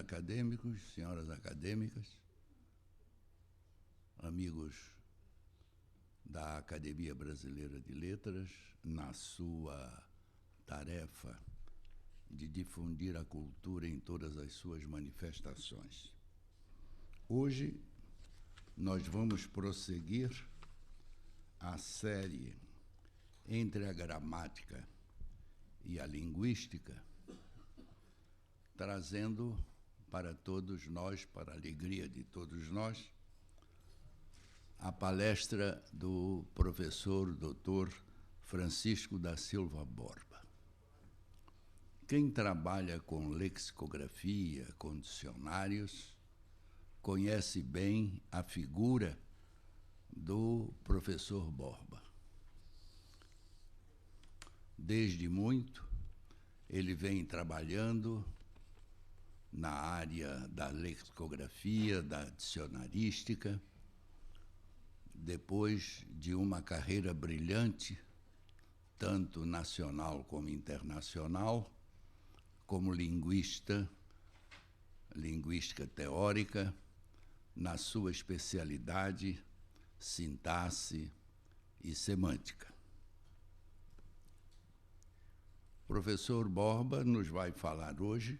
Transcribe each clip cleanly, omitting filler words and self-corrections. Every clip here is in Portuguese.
acadêmicos, senhoras acadêmicas, amigos da Academia Brasileira de Letras, na sua tarefa de difundir a cultura em todas as suas manifestações. Hoje nós vamos prosseguir a série Entre a Gramática e a Linguística, trazendo para todos nós, para a alegria de todos nós, a palestra do professor Dr. Francisco da Silva Borba. Quem trabalha com lexicografia, com dicionários, conhece bem a figura do professor Borba. Desde muito, ele vem trabalhando na área da lexicografia, da dicionarística, depois de uma carreira brilhante, tanto nacional como internacional, como linguista, linguística teórica, na sua especialidade, sintaxe e semântica. O professor Borba nos vai falar hoje,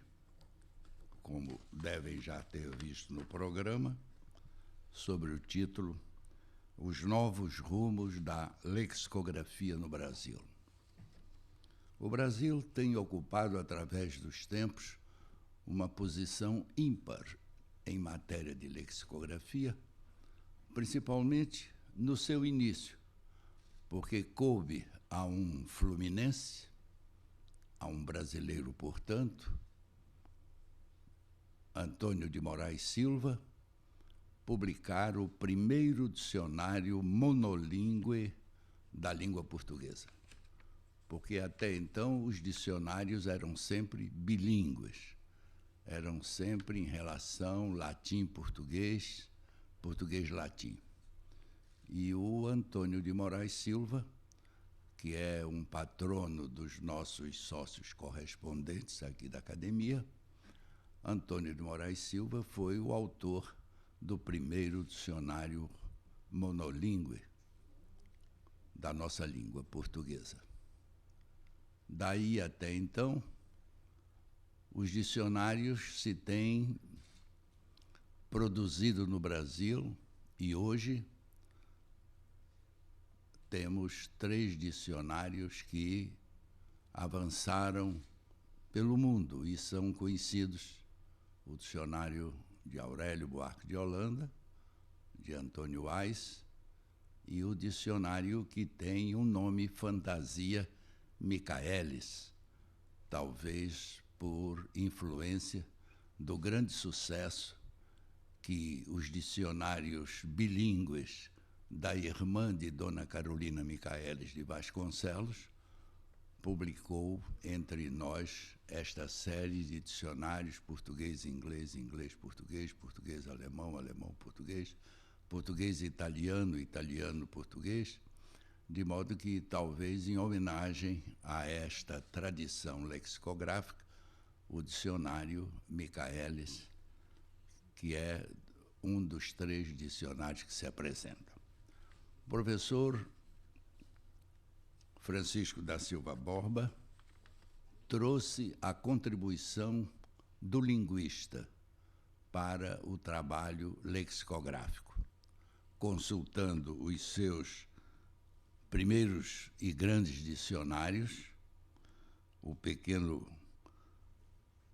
como devem já ter visto no programa, sobre o título Os Novos Rumos da Lexicografia no Brasil. O Brasil tem ocupado, através dos tempos, uma posição ímpar em matéria de lexicografia, principalmente no seu início, porque coube a um fluminense, a um brasileiro, portanto, Antônio de Moraes Silva, publicar o primeiro dicionário monolíngue da língua portuguesa. Porque até então os dicionários eram sempre bilíngues, eram sempre em relação latim-português, português-latim. E o Antônio de Moraes Silva, que é um patrono dos nossos sócios correspondentes aqui da academia, Antônio de Moraes Silva foi o autor do primeiro dicionário monolíngue da nossa língua portuguesa. Daí até então, os dicionários se têm produzido no Brasil e hoje temos 3 dicionários que avançaram pelo mundo e são conhecidos: o dicionário de Aurélio Buarque de Holanda, de Antônio Weiss, e o dicionário que tem um nome fantasia, Michaelis, talvez por influência do grande sucesso que os dicionários bilíngues da irmã de Dona Carolina Michaelis de Vasconcelos publicou entre nós esta série de dicionários português-inglês, inglês-português, português-alemão, alemão-português, português-italiano, italiano-português, de modo que, talvez em homenagem a esta tradição lexicográfica, o dicionário Michaelis, que é um dos 3 dicionários que se apresentam. O professor Francisco da Silva Borba trouxe a contribuição do linguista para o trabalho lexicográfico, consultando os seus primeiros e grandes dicionários, o pequeno,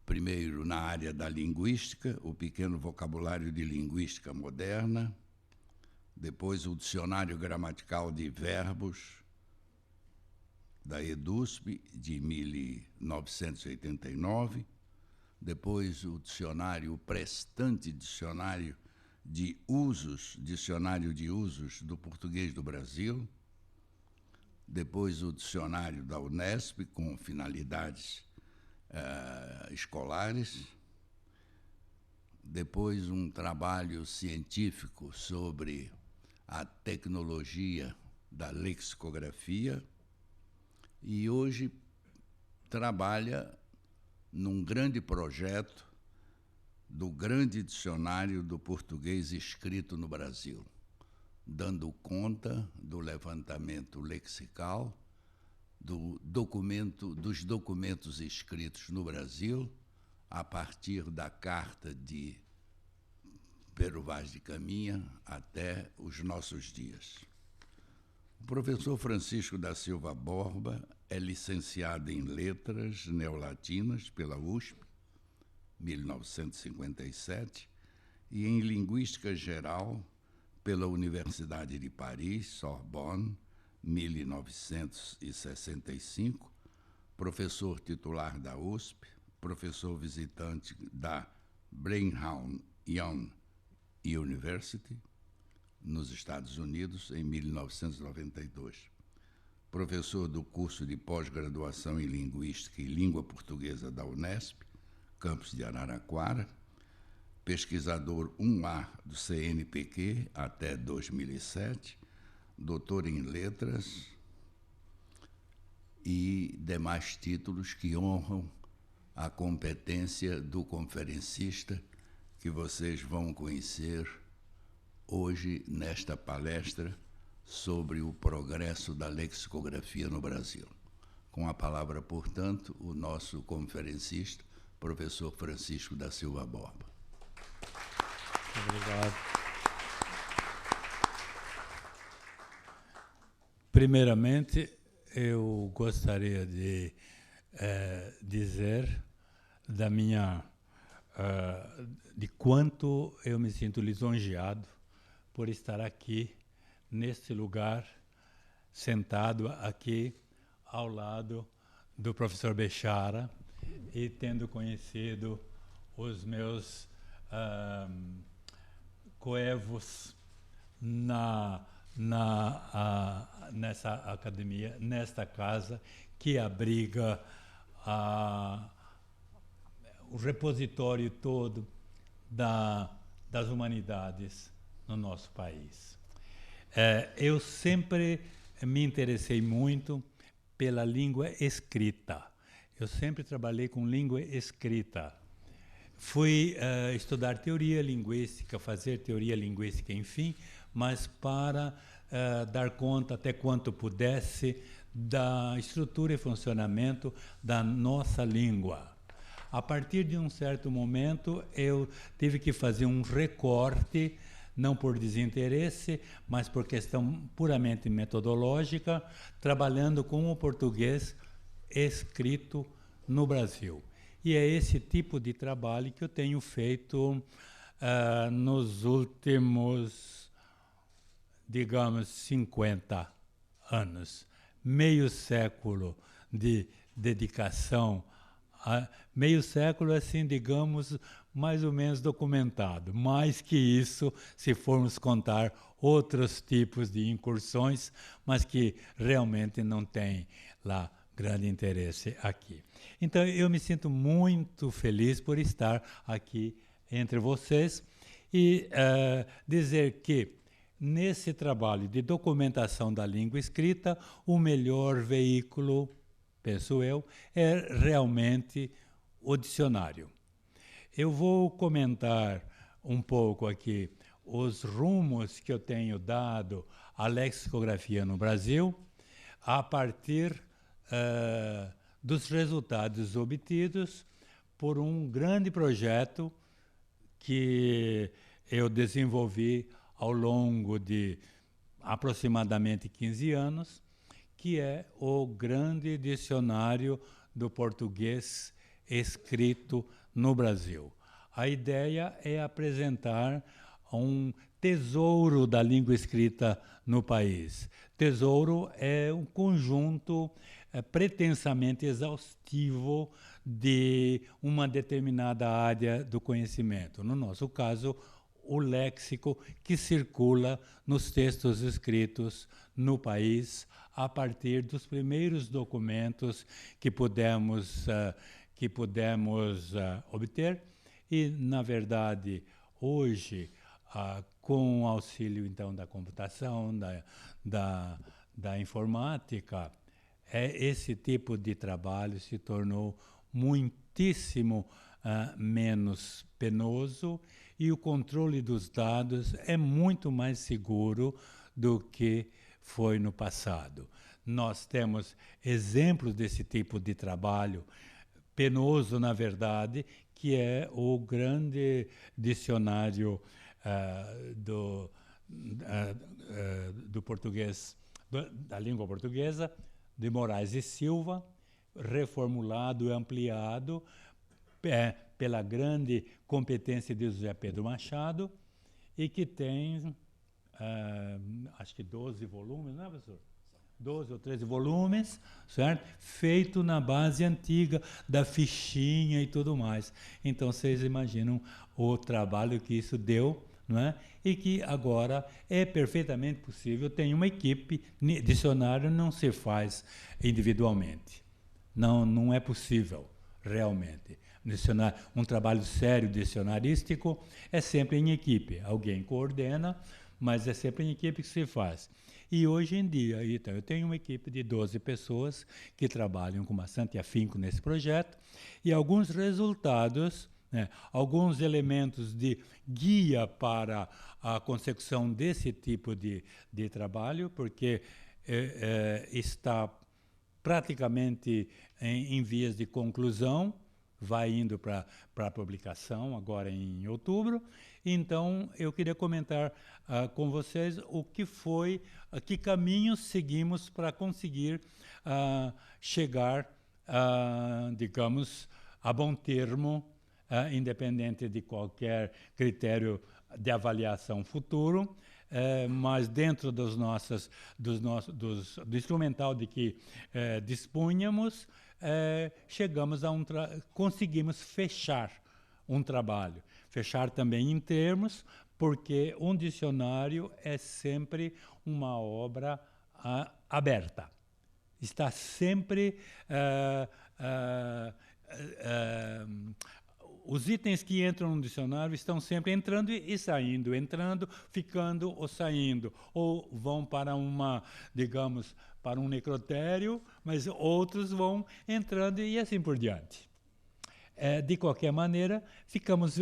primeiro na área da linguística, o pequeno vocabulário de linguística moderna, depois o dicionário gramatical de verbos, da EDUSP, de 1989, depois o dicionário, o prestante dicionário de usos, dicionário de usos do português do Brasil, depois o dicionário da Unesp, com finalidades escolares, depois um trabalho científico sobre a tecnologia da lexicografia, e hoje trabalha num grande projeto do grande dicionário do português escrito no Brasil, dando conta do levantamento lexical dos documentos escritos no Brasil, a partir da Carta de Pero Vaz de Caminha até os nossos dias. O professor Francisco da Silva Borba é licenciado em Letras Neolatinas pela USP, 1957, e em Linguística Geral pela Universidade de Paris, Sorbonne, 1965, professor titular da USP, professor visitante da Brigham Young University, nos Estados Unidos, em 1992. Professor do curso de pós-graduação em Linguística e Língua Portuguesa da Unesp, campus de Araraquara, pesquisador 1A do CNPq até 2007, doutor em Letras e demais títulos que honram a competência do conferencista que vocês vão conhecer hoje nesta palestra sobre o progresso da lexicografia no Brasil. Com a palavra, portanto, o nosso conferencista, professor Francisco da Silva Borba. Obrigado. Primeiramente, eu gostaria de dizer de quanto eu me sinto lisonjeado por estar aqui, neste lugar, sentado aqui ao lado do professor Bechara e tendo conhecido os meus coevos nessa academia, nesta casa, que abriga o repositório todo das humanidades no nosso país. Eu sempre me interessei muito pela língua escrita. Eu sempre trabalhei com língua escrita. Fui estudar teoria linguística, fazer teoria linguística, enfim, mas para dar conta, até quanto pudesse, da estrutura e funcionamento da nossa língua. A partir de um certo momento, eu tive que fazer um recorte, não por desinteresse, mas por questão puramente metodológica, trabalhando com o português escrito no Brasil. E é esse tipo de trabalho que eu tenho feito nos últimos, digamos, 50 anos. Meio século de dedicação, meio século, assim, digamos, mais ou menos documentado. Mais que isso, se formos contar outros tipos de incursões, mas que realmente não tem lá grande interesse aqui. Então, eu me sinto muito feliz por estar aqui entre vocês e dizer que, nesse trabalho de documentação da língua escrita, o melhor veículo, penso eu, é realmente o dicionário. Eu vou comentar um pouco aqui os rumos que eu tenho dado à lexicografia no Brasil, a partir dos resultados obtidos por um grande projeto que eu desenvolvi ao longo de aproximadamente 15 anos, que é o Grande Dicionário do Português Escrito no Brasil. A ideia é apresentar um tesouro da língua escrita no país. Tesouro é um conjunto pretensamente exaustivo de uma determinada área do conhecimento. No nosso caso, o léxico que circula nos textos escritos no país a partir dos primeiros documentos que pudemos obter. E, na verdade, hoje, com o auxílio, então, da computação, da informática, esse tipo de trabalho se tornou muitíssimo menos penoso e o controle dos dados é muito mais seguro do que foi no passado. Nós temos exemplos desse tipo de trabalho penoso, na verdade, que é o grande dicionário do português, da língua portuguesa, de Moraes e Silva, reformulado e ampliado pela grande competência de José Pedro Machado, e que tem, acho que 12 volumes, não é, professor? 12 ou 13 volumes, certo? Feito na base antiga da fichinha e tudo mais. Então, vocês imaginam o trabalho que isso deu, não é? E que agora é perfeitamente possível. Tem uma equipe, dicionário não se faz individualmente. Não é possível, realmente. Um trabalho sério dicionarístico é sempre em equipe. Alguém coordena, mas é sempre em equipe que se faz. E hoje em dia, então, eu tenho uma equipe de 12 pessoas que trabalham com bastante afinco nesse projeto, e alguns resultados, né, alguns elementos de guia para a consecução desse tipo de trabalho, porque está praticamente em vias de conclusão, vai indo para a publicação agora em outubro. Então, eu queria comentar com vocês o que foi, que caminhos seguimos para conseguir chegar, digamos, a bom termo, independente de qualquer critério de avaliação futuro, mas dentro do instrumental de que dispunhamos, chegamos a conseguimos fechar um trabalho. Fechar também em termos, porque um dicionário é sempre uma obra aberta. Está sempre... os itens que entram no dicionário estão sempre entrando e saindo, entrando, ficando ou saindo, ou vão para digamos, para um necrotério, mas outros vão entrando e assim por diante. De qualquer maneira, ficamos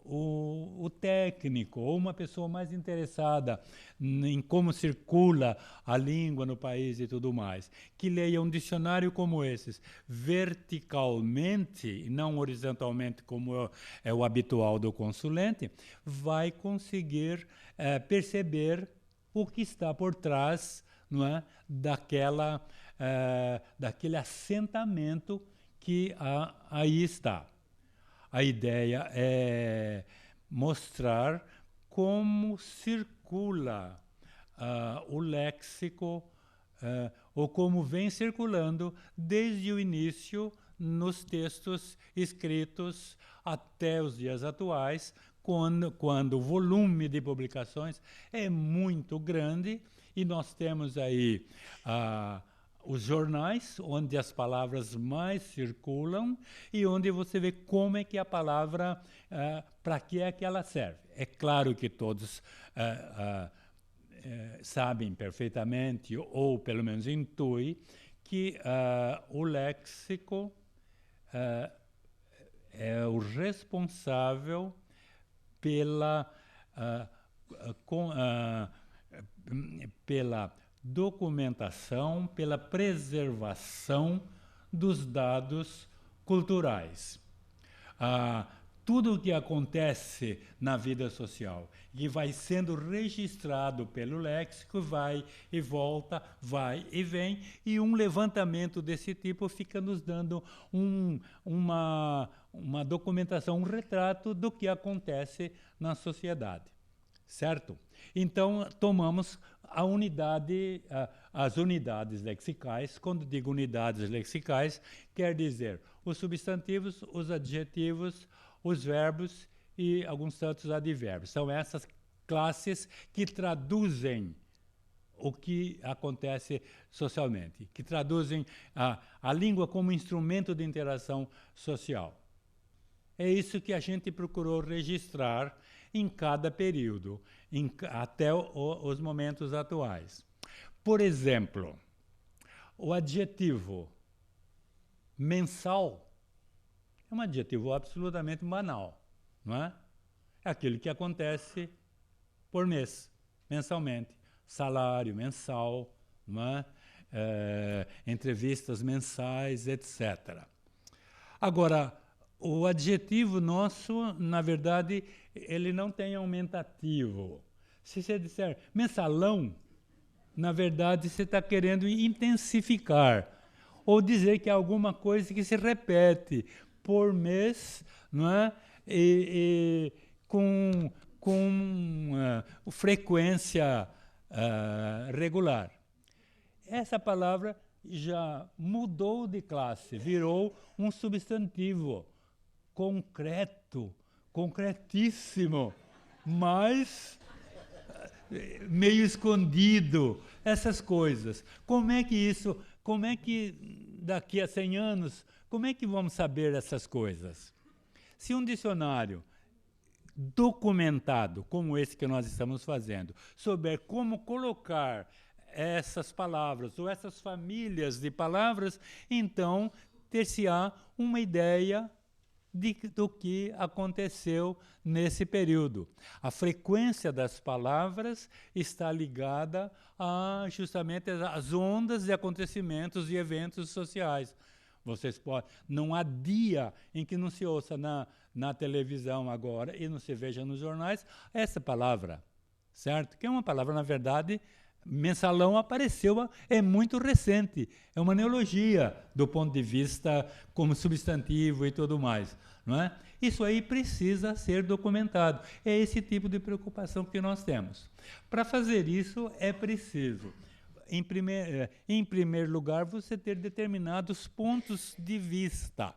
o técnico ou uma pessoa mais interessada em como circula a língua no país e tudo mais, que leia um dicionário como esses, verticalmente e não horizontalmente, como é o habitual do consulente, vai conseguir perceber o que está por trás, não é, daquele assentamento que aí está. A ideia é mostrar como circula o léxico, ou como vem circulando desde o início nos textos escritos até os dias atuais, quando o volume de publicações é muito grande e nós temos aí os jornais, onde as palavras mais circulam e onde você vê como é que a palavra, para que é que ela serve. É claro que todos sabem perfeitamente, ou pelo menos intuem, que o léxico é o responsável pela documentação, pela preservação dos dados culturais. Tudo o que acontece na vida social e vai sendo registrado pelo léxico, vai e volta, vai e vem, e um levantamento desse tipo fica nos dando uma documentação, um retrato do que acontece na sociedade, certo? Então, tomamos as unidades lexicais. Quando digo unidades lexicais, quer dizer os substantivos, os adjetivos, os verbos e alguns tantos advérbios. São essas classes que traduzem o que acontece socialmente, que traduzem a língua como instrumento de interação social. É isso que a gente procurou registrar em cada período, até os momentos atuais. Por exemplo, o adjetivo Mensal é um adjetivo absolutamente banal, não é? É aquilo que acontece por mês, mensalmente. Salário mensal, não é? Entrevistas mensais, etc. Agora, o adjetivo nosso, na verdade, ele não tem aumentativo. Se você disser mensalão, na verdade, você está querendo intensificar ou dizer que é alguma coisa que se repete por mês, não é? E com frequência regular. Essa palavra já mudou de classe, virou um substantivo concreto, concretíssimo, mas meio escondido, essas coisas. Como é que daqui a 100 anos, como é que vamos saber essas coisas? Se um dicionário documentado, como esse que nós estamos fazendo, souber como colocar essas palavras ou essas famílias de palavras, então ter-se-á uma ideia do que aconteceu nesse período. A frequência das palavras está ligada justamente às ondas de acontecimentos e eventos sociais. Vocês podem, não há dia em que não se ouça na televisão agora e não se veja nos jornais essa palavra, certo? Que é uma palavra, na verdade, mensalão apareceu, é muito recente, é uma neologia do ponto de vista como substantivo e tudo mais, não é? Isso aí precisa ser documentado. É esse tipo de preocupação que nós temos. Para fazer isso, é preciso, em primeiro lugar, você ter determinados pontos de vista,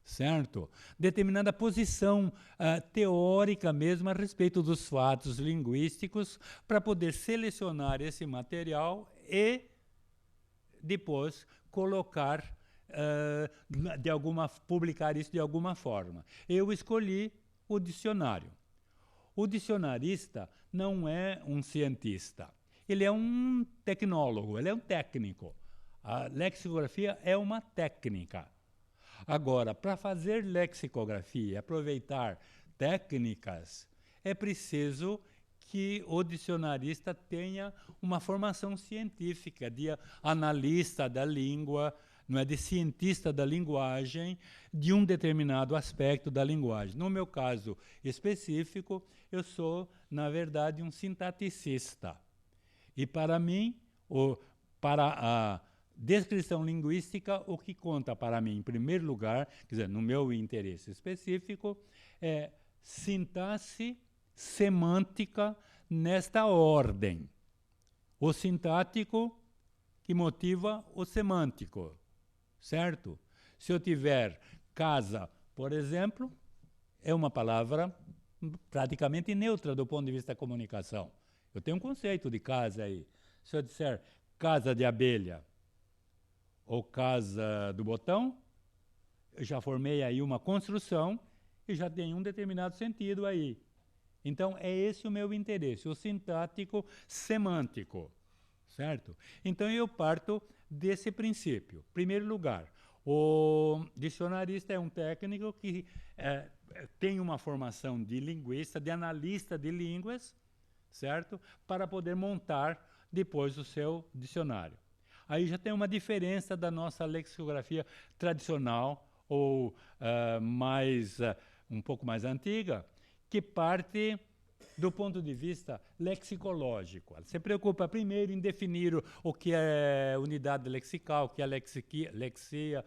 certo? Determinada posição teórica mesmo a respeito dos fatos linguísticos para poder selecionar esse material e depois colocar, publicar isso de alguma forma. Eu escolhi o dicionário. O dicionarista não é um cientista. Ele é um tecnólogo, ele é um técnico. A lexicografia é uma técnica. Agora, para fazer lexicografia, aproveitar técnicas, é preciso que o dicionarista tenha uma formação científica de analista da língua, não é, de cientista da linguagem, de um determinado aspecto da linguagem. No meu caso específico, eu sou, na verdade, um sintaticista. E para mim, para a descrição linguística, o que conta para mim, em primeiro lugar, quer dizer, no meu interesse específico, é sintaxe, semântica, nesta ordem. O sintático que motiva o semântico, certo? Se eu tiver casa, por exemplo, é uma palavra praticamente neutra do ponto de vista da comunicação. Eu tenho um conceito de casa aí. Se eu disser casa de abelha ou casa do botão, eu já formei aí uma construção e já tem um determinado sentido aí. Então, é esse o meu interesse, o sintático semântico, certo? Então, eu parto desse princípio. Em primeiro lugar, o dicionarista é um técnico que tem uma formação de linguista, de analista de línguas, certo? Para poder montar depois o seu dicionário. Aí já tem uma diferença da nossa lexicografia tradicional ou um pouco mais antiga, que parte do ponto de vista lexicológico. Ela se preocupa primeiro em definir o que é unidade lexical, o que é lexia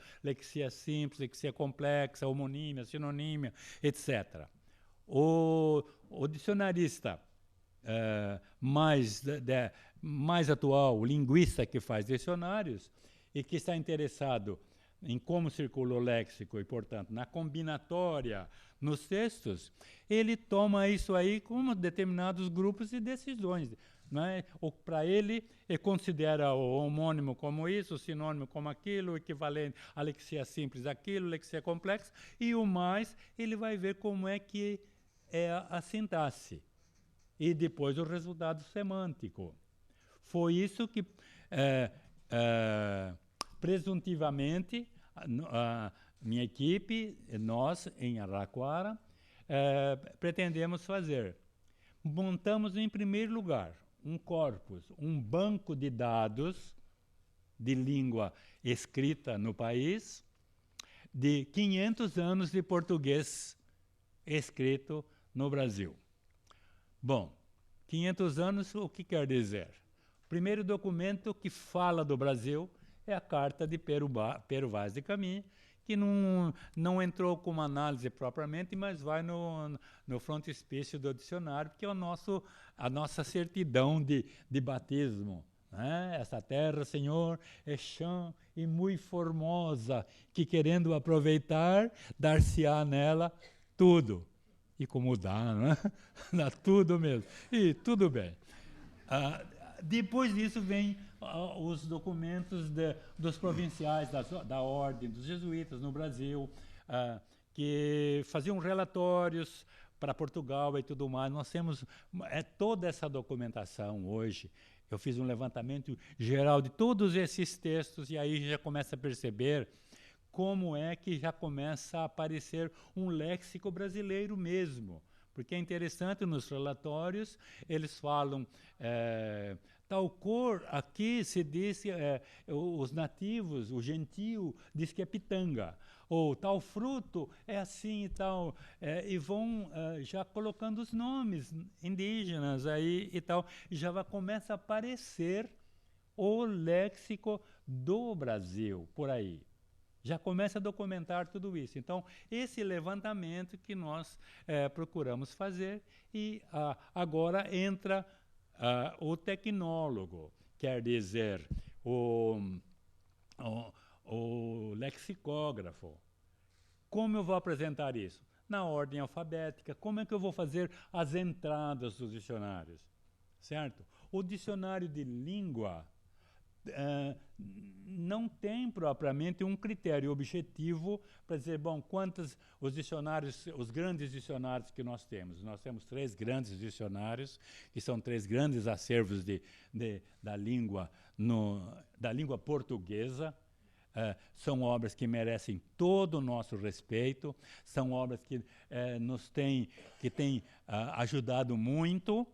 simples, lexia complexa, homonímia, sinonímia, etc. O dicionarista mais atual, o linguista que faz dicionários e que está interessado em como circula o léxico e, portanto, na combinatória, nos textos, ele toma isso aí como determinados grupos de decisões. Né? Para ele considera o homônimo como isso, o sinônimo como aquilo, o equivalente a lexia simples aquilo, lexia complexa, e o mais ele vai ver como é que é a sintaxe. E depois o resultado semântico. Foi isso que, presuntivamente, minha equipe, nós, em Araraquara, pretendemos fazer. Montamos, em primeiro lugar, um corpus, um banco de dados de língua escrita no país, de 500 anos de português escrito no Brasil. Bom, 500 anos, o que quer dizer? O primeiro documento que fala do Brasil é a Carta de Pero Vaz de Caminha, que não entrou como análise propriamente, mas vai no frontispício do dicionário, porque é a nossa certidão de batismo. Né? Essa terra, Senhor, é chã e muito formosa, que querendo aproveitar, dar-se-á nela tudo. E como dá, né? Dá tudo mesmo. E tudo bem. Depois disso vem os documentos dos provinciais da ordem dos jesuítas no Brasil, que faziam relatórios para Portugal e tudo mais. Nós temos toda essa documentação hoje. Eu fiz um levantamento geral de todos esses textos e aí já começa a perceber como é que já começa a aparecer um léxico brasileiro mesmo. Porque é interessante, nos relatórios, eles falam, tal cor, aqui se diz, os nativos, o gentio, diz que é pitanga. Ou tal fruto é assim e tal. E vão já colocando os nomes indígenas aí e tal. E já começa a aparecer o léxico do Brasil, por aí. Já começa a documentar tudo isso. Então, esse levantamento que nós procuramos fazer, e agora entra o tecnólogo, quer dizer, o lexicógrafo. Como eu vou apresentar isso? Na ordem alfabética. Como é que eu vou fazer as entradas dos dicionários? Certo? O dicionário de língua não tem propriamente um critério objetivo para dizer, bom, quantos os grandes dicionários que nós temos. Nós temos 3 grandes dicionários, que são 3 grandes acervos da língua portuguesa. São obras que merecem todo o nosso respeito, são obras que têm ajudado muito,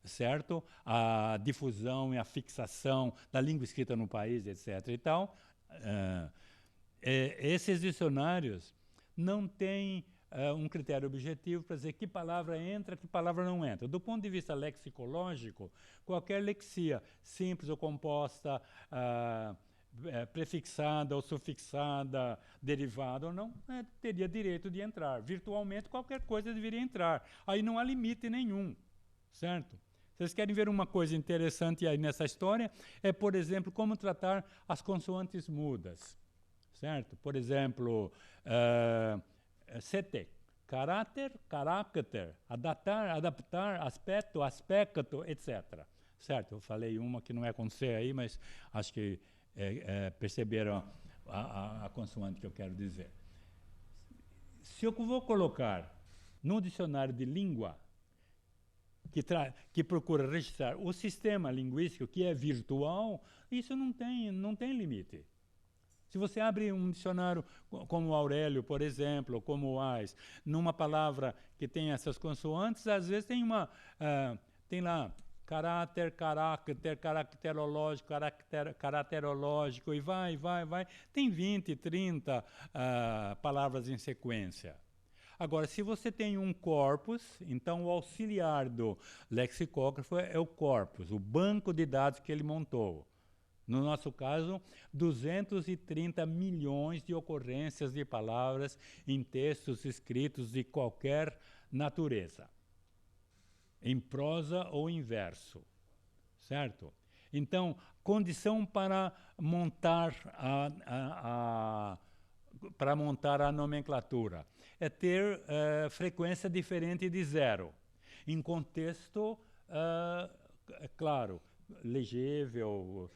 certo? A difusão e a fixação da língua escrita no país, etc. e tal. Esses dicionários não têm um critério objetivo para dizer que palavra entra, que palavra não entra. Do ponto de vista lexicológico, qualquer lexia, simples ou composta, prefixada ou sufixada, derivada ou não, teria direito de entrar. Virtualmente, qualquer coisa deveria entrar. Aí não há limite nenhum, certo? Vocês querem ver uma coisa interessante aí nessa história? É, por exemplo, como tratar as consoantes mudas, certo? Por exemplo, CT, caráter, caracter, adaptar, aspecto, aspecto, etc. Certo? Eu falei uma que não é com C aí, mas acho que perceberam a consoante que eu quero dizer. Se eu vou colocar no dicionário de língua, que procura registrar o sistema linguístico, que é virtual, isso não tem limite. Se você abre um dicionário como o Aurélio, por exemplo, ou como o Ais, numa palavra que tem essas consoantes, às vezes tem lá caráter, caracterológico, caracterológico, e vai. Tem 20, 30 palavras em sequência. Agora, se você tem um corpus, então o auxiliar do lexicógrafo é o corpus, o banco de dados que ele montou. No nosso caso, 230 milhões de ocorrências de palavras em textos escritos de qualquer natureza, em prosa ou em verso, certo? Então, condição para montar a nomenclatura é ter frequência diferente de 0. Em contexto, claro, legível,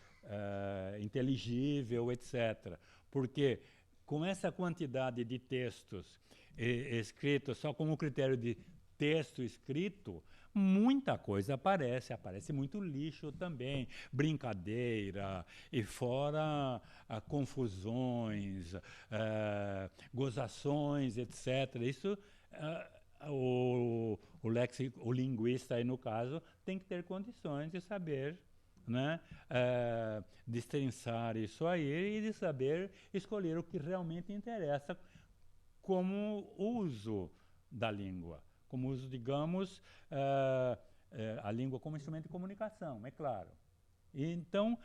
inteligível, etc. Porque com essa quantidade de textos escritos só com o critério de texto escrito, muita coisa aparece muito lixo também, brincadeira, e fora confusões, gozações, etc. Isso, o linguista, aí no caso, tem que ter condições de saber, né, destrinçar isso aí e de saber escolher o que realmente interessa como uso da língua, como uso, digamos, a língua como instrumento de comunicação, é claro. Então,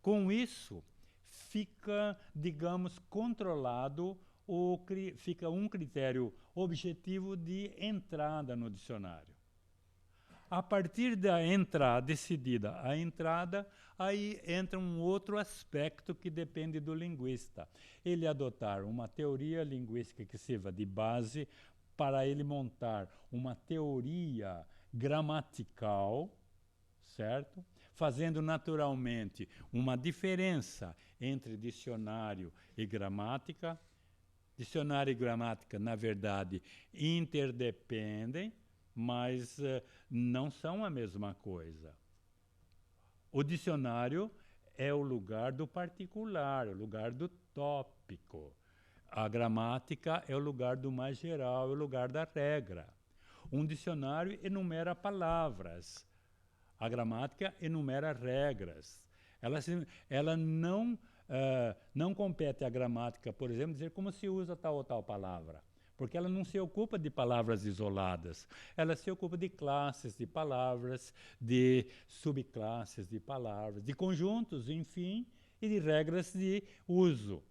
com isso, fica, digamos, controlado, fica um critério objetivo de entrada no dicionário. A partir da entrada, decidida a entrada, aí entra um outro aspecto que depende do linguista. Ele adotar uma teoria linguística que sirva de base para ele montar uma teoria gramatical, certo? Fazendo naturalmente uma diferença entre dicionário e gramática. Dicionário e gramática, na verdade, interdependem, mas não são a mesma coisa. O dicionário é o lugar do particular, o lugar do tópico. A gramática é o lugar do mais geral, é o lugar da regra. Um dicionário enumera palavras. A gramática enumera regras. Ela não compete à gramática, por exemplo, dizer como se usa tal ou tal palavra. Porque ela não se ocupa de palavras isoladas. Ela se ocupa de classes de palavras, de subclasses de palavras, de conjuntos, enfim, e de regras de uso.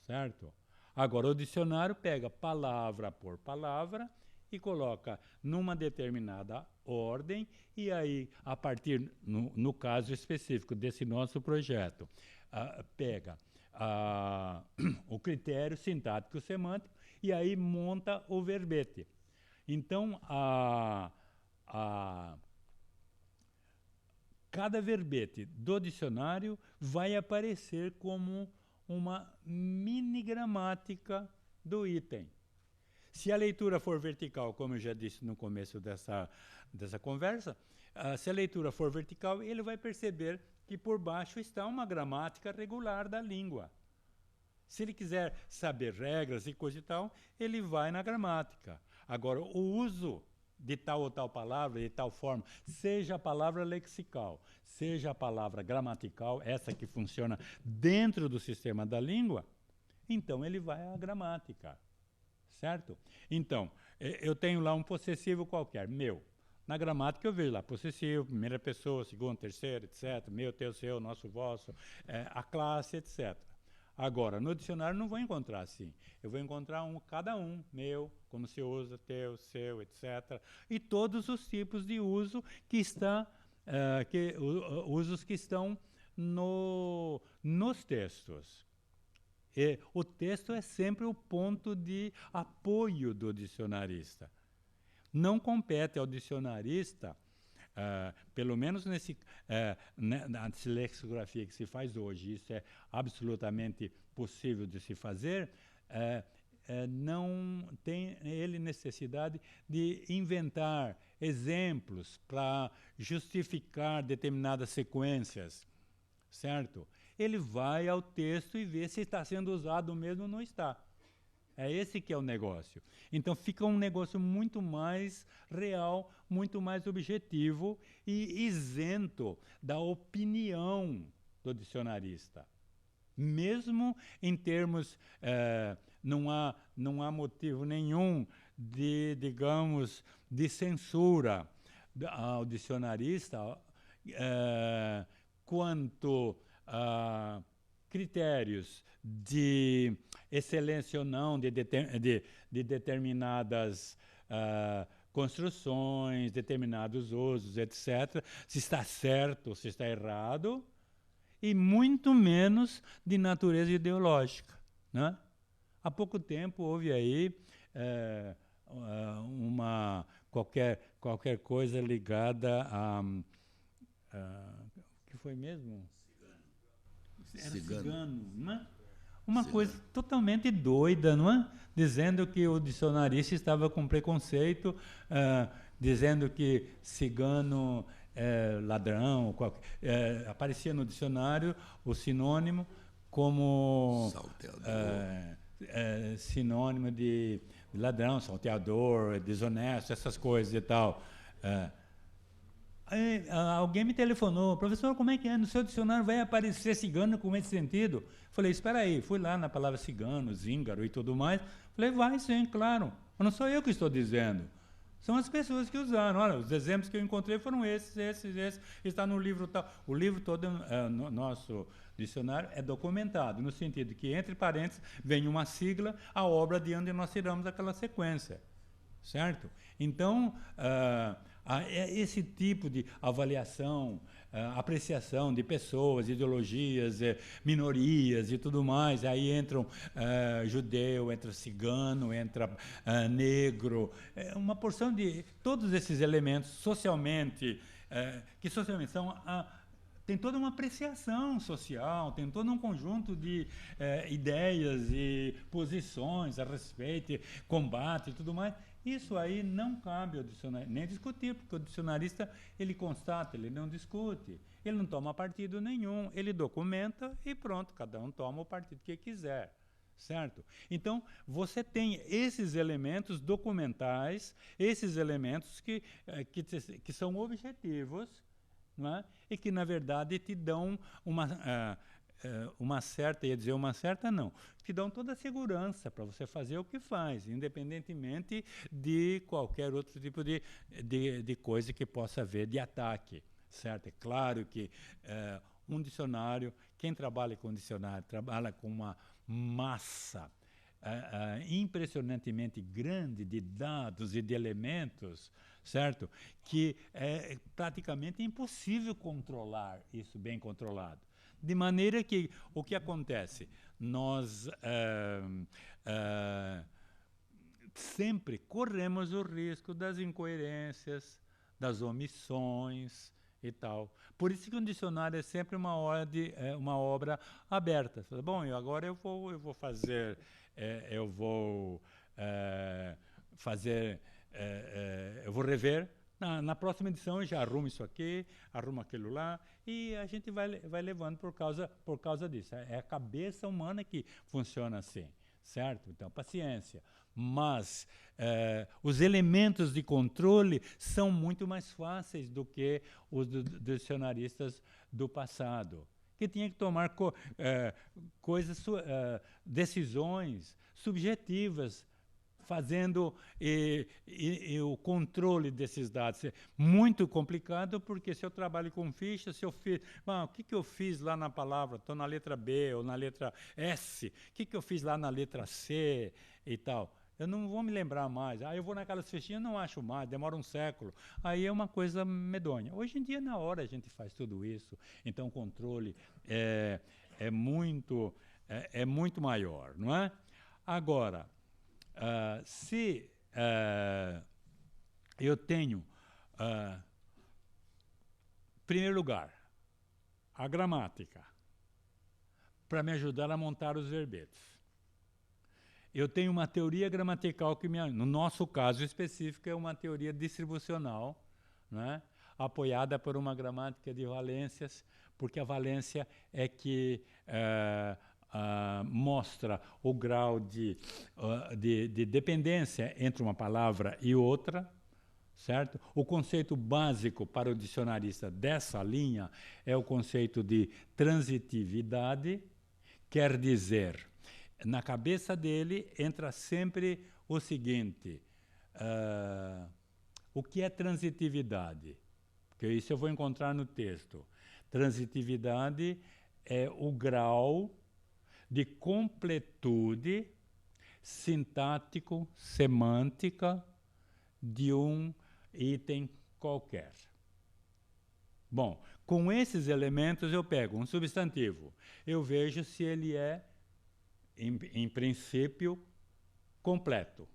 Certo? Agora, o dicionário pega palavra por palavra e coloca numa determinada ordem, e aí, a partir, no caso específico desse nosso projeto, pega o critério sintático semântico e aí monta o verbete. Então, cada verbete do dicionário vai aparecer como uma mini gramática do item. Se a leitura for vertical, como eu já disse no começo dessa conversa, se a leitura for vertical, ele vai perceber que por baixo está uma gramática regular da língua. Se ele quiser saber regras e coisa e tal, ele vai na gramática. Agora, o uso de tal ou tal palavra, de tal forma, seja a palavra lexical, seja a palavra gramatical, essa que funciona dentro do sistema da língua, então ele vai à gramática. Certo? Então, eu tenho lá um possessivo qualquer, meu. Na gramática eu vejo lá possessivo, primeira pessoa, segunda, terceira, etc. Meu, teu, seu, nosso, vosso, a classe, etc. Agora, no dicionário não vou encontrar assim. Eu vou encontrar cada um, meu, como se usa, teu, seu, etc. E todos os tipos de uso que está, usos que estão nos textos. E o texto é sempre o ponto de apoio do dicionarista. Não compete ao dicionarista, pelo menos na lexicografia que se faz hoje, isso é absolutamente possível de se fazer, não tem ele necessidade de inventar exemplos para justificar determinadas sequências. Certo? Ele vai ao texto e vê se está sendo usado mesmo ou não está. É esse que é o negócio. Então fica um negócio muito mais real, muito mais objetivo e isento da opinião do dicionarista. Mesmo em termos, não há motivo nenhum de, digamos, de censura ao dicionarista, quanto a critérios de excelência ou não de determinadas construções, determinados usos, etc., se está certo ou se está errado, e muito menos de natureza ideológica. Né? Há pouco tempo houve aí qualquer coisa ligada a... que foi mesmo? Era cigano, né? Uma coisa totalmente doida, não é? Dizendo que o dicionarista estava com preconceito, dizendo que cigano é ladrão, aparecia no dicionário o sinônimo como sinônimo de ladrão, salteador, desonesto, essas coisas e tal. Aí, alguém me telefonou, professor, como é que é? No seu dicionário vai aparecer cigano com esse sentido? Falei, espera aí, fui lá na palavra cigano, zíngaro e tudo mais. Falei, vai sim, claro. Mas não sou eu que estou dizendo. São as pessoas que usaram. Olha, os exemplos que eu encontrei foram esses. Está no livro tal. O livro todo, no nosso dicionário, é documentado, no sentido que, entre parênteses, vem uma sigla, a obra de onde nós tiramos aquela sequência. Certo? Então, esse tipo de avaliação, apreciação de pessoas, ideologias, minorias e tudo mais, aí entram judeu, entra cigano, entra negro, uma porção de todos esses elementos socialmente, que socialmente são... tem toda uma apreciação social, tem todo um conjunto de ideias e posições a respeito, combate e tudo mais. Isso aí não cabe ao dicionarista nem discutir, porque o dicionarista, ele constata, ele não discute, ele não toma partido nenhum, ele documenta e pronto, cada um toma o partido que quiser, certo? Então, você tem esses elementos documentais, esses elementos que são objetivos, não é? E que, na verdade, te dão uma certa, ia dizer uma certa, não, te dão toda a segurança para você fazer o que faz, independentemente de qualquer outro tipo de coisa que possa haver de ataque, certo? É claro que um dicionário, quem trabalha com dicionário, trabalha com uma massa impressionantemente grande de dados e de elementos, certo? Que é praticamente impossível controlar isso bem controlado. De maneira que o que acontece? Nós sempre corremos o risco das incoerências, das omissões e tal. Por isso que um dicionário é sempre uma obra aberta. Bom, agora eu vou fazer, eu vou rever. Na próxima edição eu já arrumo isso aqui, arrumo aquilo lá, e a gente vai levando por causa disso. É a cabeça humana que funciona assim, certo? Então, paciência. Mas os elementos de controle são muito mais fáceis do que os dicionaristas do passado, que tinham que tomar decisões subjetivas, fazendo o controle desses dados. É muito complicado, porque se eu trabalho com ficha, se eu fiz... o que eu fiz lá na palavra? Estou na letra B ou na letra S. O que eu fiz lá na letra C e tal? Eu não vou me lembrar mais. Eu vou naquelas fichinhas, não acho mais, demora um século. Aí é uma coisa medonha. Hoje em dia, na hora, a gente faz tudo isso. Então, o controle é muito maior, não é? Agora, se eu tenho, em primeiro lugar, a gramática, para me ajudar a montar os verbetes. Eu tenho uma teoria gramatical que, no nosso caso específico, é uma teoria distribucional, né, apoiada por uma gramática de valências, porque a valência é que mostra o grau de dependência entre uma palavra e outra, certo? O conceito básico para o dicionarista dessa linha é o conceito de transitividade, quer dizer, na cabeça dele entra sempre o seguinte, o que é transitividade? Porque isso eu vou encontrar no texto. Transitividade é o grau de completude sintático, semântica de um item qualquer. Bom, com esses elementos eu pego um substantivo, eu vejo se ele é, em princípio, completo.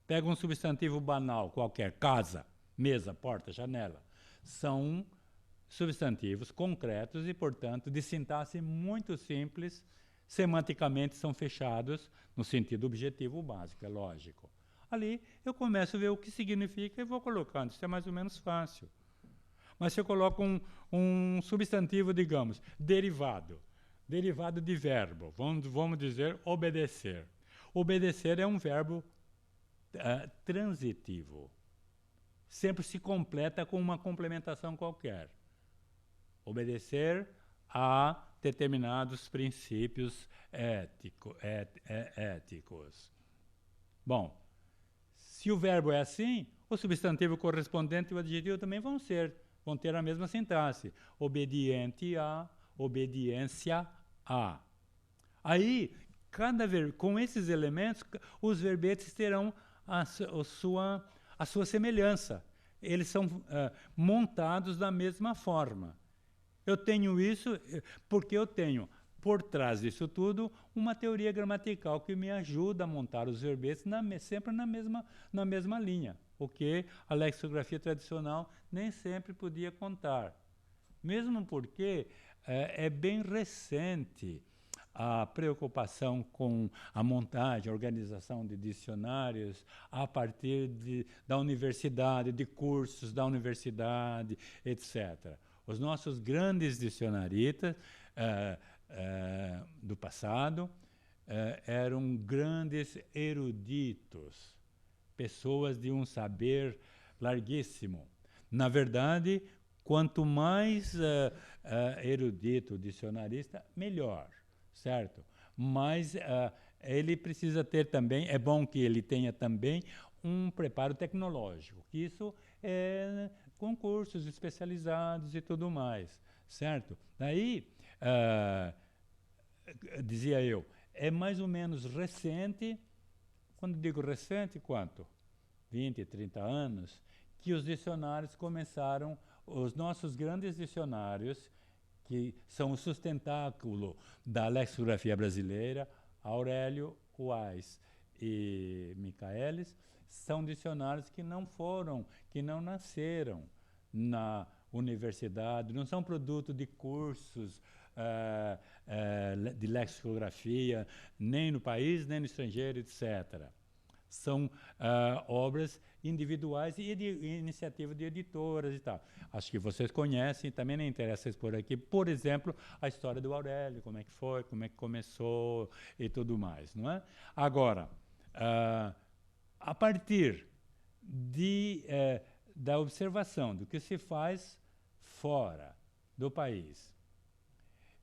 Pego um substantivo banal qualquer, casa, mesa, porta, janela. São substantivos concretos e, portanto, de sintaxe muito simples, semanticamente são fechados no sentido objetivo básico, é lógico. Ali eu começo a ver o que significa e vou colocando, isso é mais ou menos fácil. Mas se eu coloco um substantivo, digamos, derivado de verbo, vamos dizer obedecer. Obedecer é um verbo transitivo. Sempre se completa com uma complementação qualquer. Obedecer a determinados princípios éticos. Bom, se o verbo é assim, o substantivo correspondente e o adjetivo também vão ter a mesma sintaxe. Obediente a, obediência a. Aí, com esses elementos, os verbetes terão a sua semelhança. Eles são montados da mesma forma. Eu tenho isso porque eu tenho, por trás disso tudo, uma teoria gramatical que me ajuda a montar os verbetes sempre na mesma linha, o que a lexicografia tradicional nem sempre podia contar. Mesmo porque é bem recente a preocupação com a montagem, a organização de dicionários a partir da universidade, de cursos da universidade, etc. Os nossos grandes dicionaristas do passado eram grandes eruditos, pessoas de um saber larguíssimo. Na verdade, quanto mais erudito o dicionarista, melhor, certo? Mas ele precisa ter também, é bom que ele tenha também um preparo tecnológico, que isso é concursos especializados e tudo mais, certo? Daí, dizia eu, é mais ou menos recente, quando digo recente, quanto? 20, 30 anos, que os dicionários começaram, os nossos grandes dicionários, que são o sustentáculo da lexicografia brasileira, Aurélio, Wise e Michaelis, são dicionários que não nasceram na universidade, não são produto de cursos de lexicografia, nem no país, nem no estrangeiro, etc. São obras individuais e de iniciativa de editoras e tal. Acho que vocês conhecem, também não interessa expor aqui, por exemplo, a história do Aurélio, como é que foi, como é que começou e tudo mais, não é? Agora, a partir da observação do que se faz fora do país,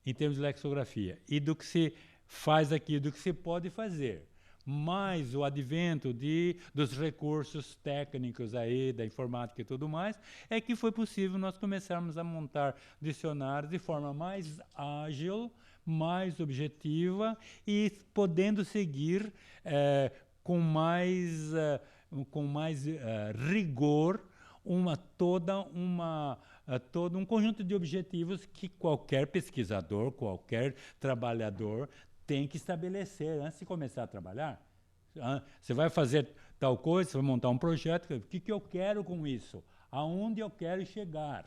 em termos de lexicografia, e do que se faz aqui, do que se pode fazer, mais o advento dos recursos técnicos aí, da informática e tudo mais, é que foi possível nós começarmos a montar dicionários de forma mais ágil, mais objetiva e podendo seguir com mais rigor todo um conjunto de objetivos que qualquer pesquisador, qualquer trabalhador tem que estabelecer antes de começar a trabalhar. Você vai fazer tal coisa, você vai montar um projeto, o que eu quero com isso? Aonde eu quero chegar?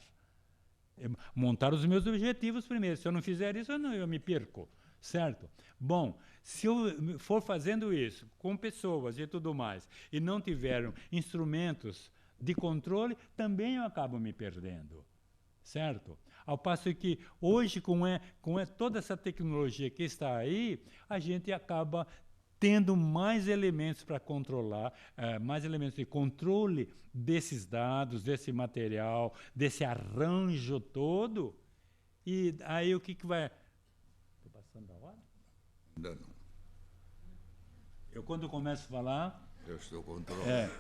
Montar os meus objetivos primeiro. Se eu não fizer isso, eu me perco, certo? Bom, se eu for fazendo isso com pessoas e tudo mais, e não tiver instrumentos de controle, também eu acabo me perdendo, certo? Ao passo que hoje, com toda essa tecnologia que está aí, a gente acaba tendo mais elementos para controlar, mais elementos de controle desses dados, desse material, desse arranjo todo. E aí o que vai... Estou passando da hora? Ainda não. Eu, quando começo a falar... Eu estou controlando.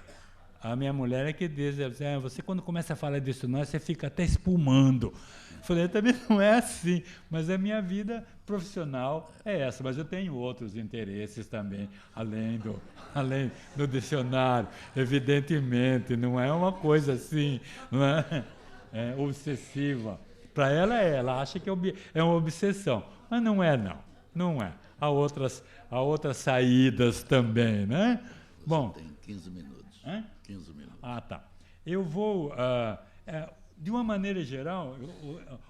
A minha mulher é que diz, você quando começa a falar disso, você fica até espumando. Eu falei, também não é assim, mas a minha vida profissional é essa, mas eu tenho outros interesses também, além do dicionário, evidentemente, não é uma coisa assim, não é obsessiva. Para ela acha que é uma obsessão, mas não é, não é. Há outras saídas também, né? Bom, tem 15 minutos. 15 minutos. Ah, tá. Eu vou, de uma maneira geral,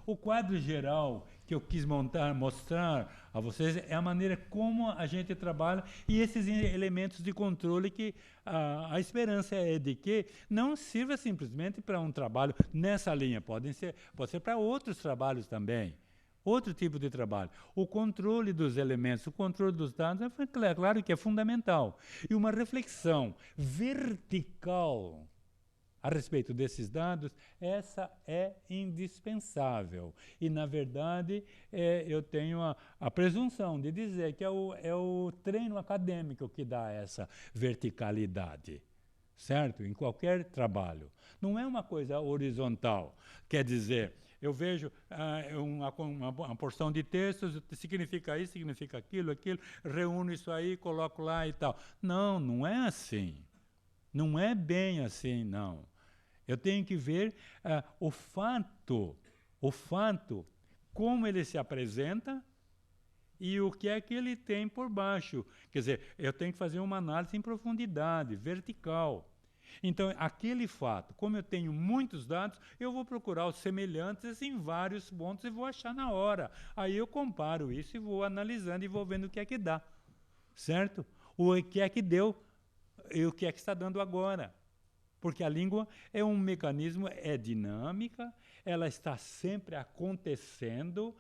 o quadro geral que eu quis mostrar a vocês é a maneira como a gente trabalha e esses elementos de controle que a esperança é de que não sirva simplesmente para um trabalho nessa linha, pode ser para outros trabalhos também. Outro tipo de trabalho. O controle dos elementos, o controle dos dados, é claro que é fundamental. E uma reflexão vertical a respeito desses dados, essa é indispensável. E, na verdade, eu tenho a presunção de dizer que é o treino acadêmico que dá essa verticalidade, certo? Em qualquer trabalho. Não é uma coisa horizontal. Quer dizer, eu vejo uma porção de textos, significa isso, significa aquilo, reúno isso aí, coloco lá e tal. Não, não é assim. Não é bem assim, não. Eu tenho que ver o fato, como ele se apresenta e o que é que ele tem por baixo. Quer dizer, eu tenho que fazer uma análise em profundidade, vertical. Então, aquele fato, como eu tenho muitos dados, eu vou procurar os semelhantes em vários pontos e vou achar na hora. Aí eu comparo isso e vou analisando e vou vendo o que é que dá. Certo? O que é que deu e o que é que está dando agora. Porque a língua é um mecanismo, é dinâmica, ela está sempre acontecendo,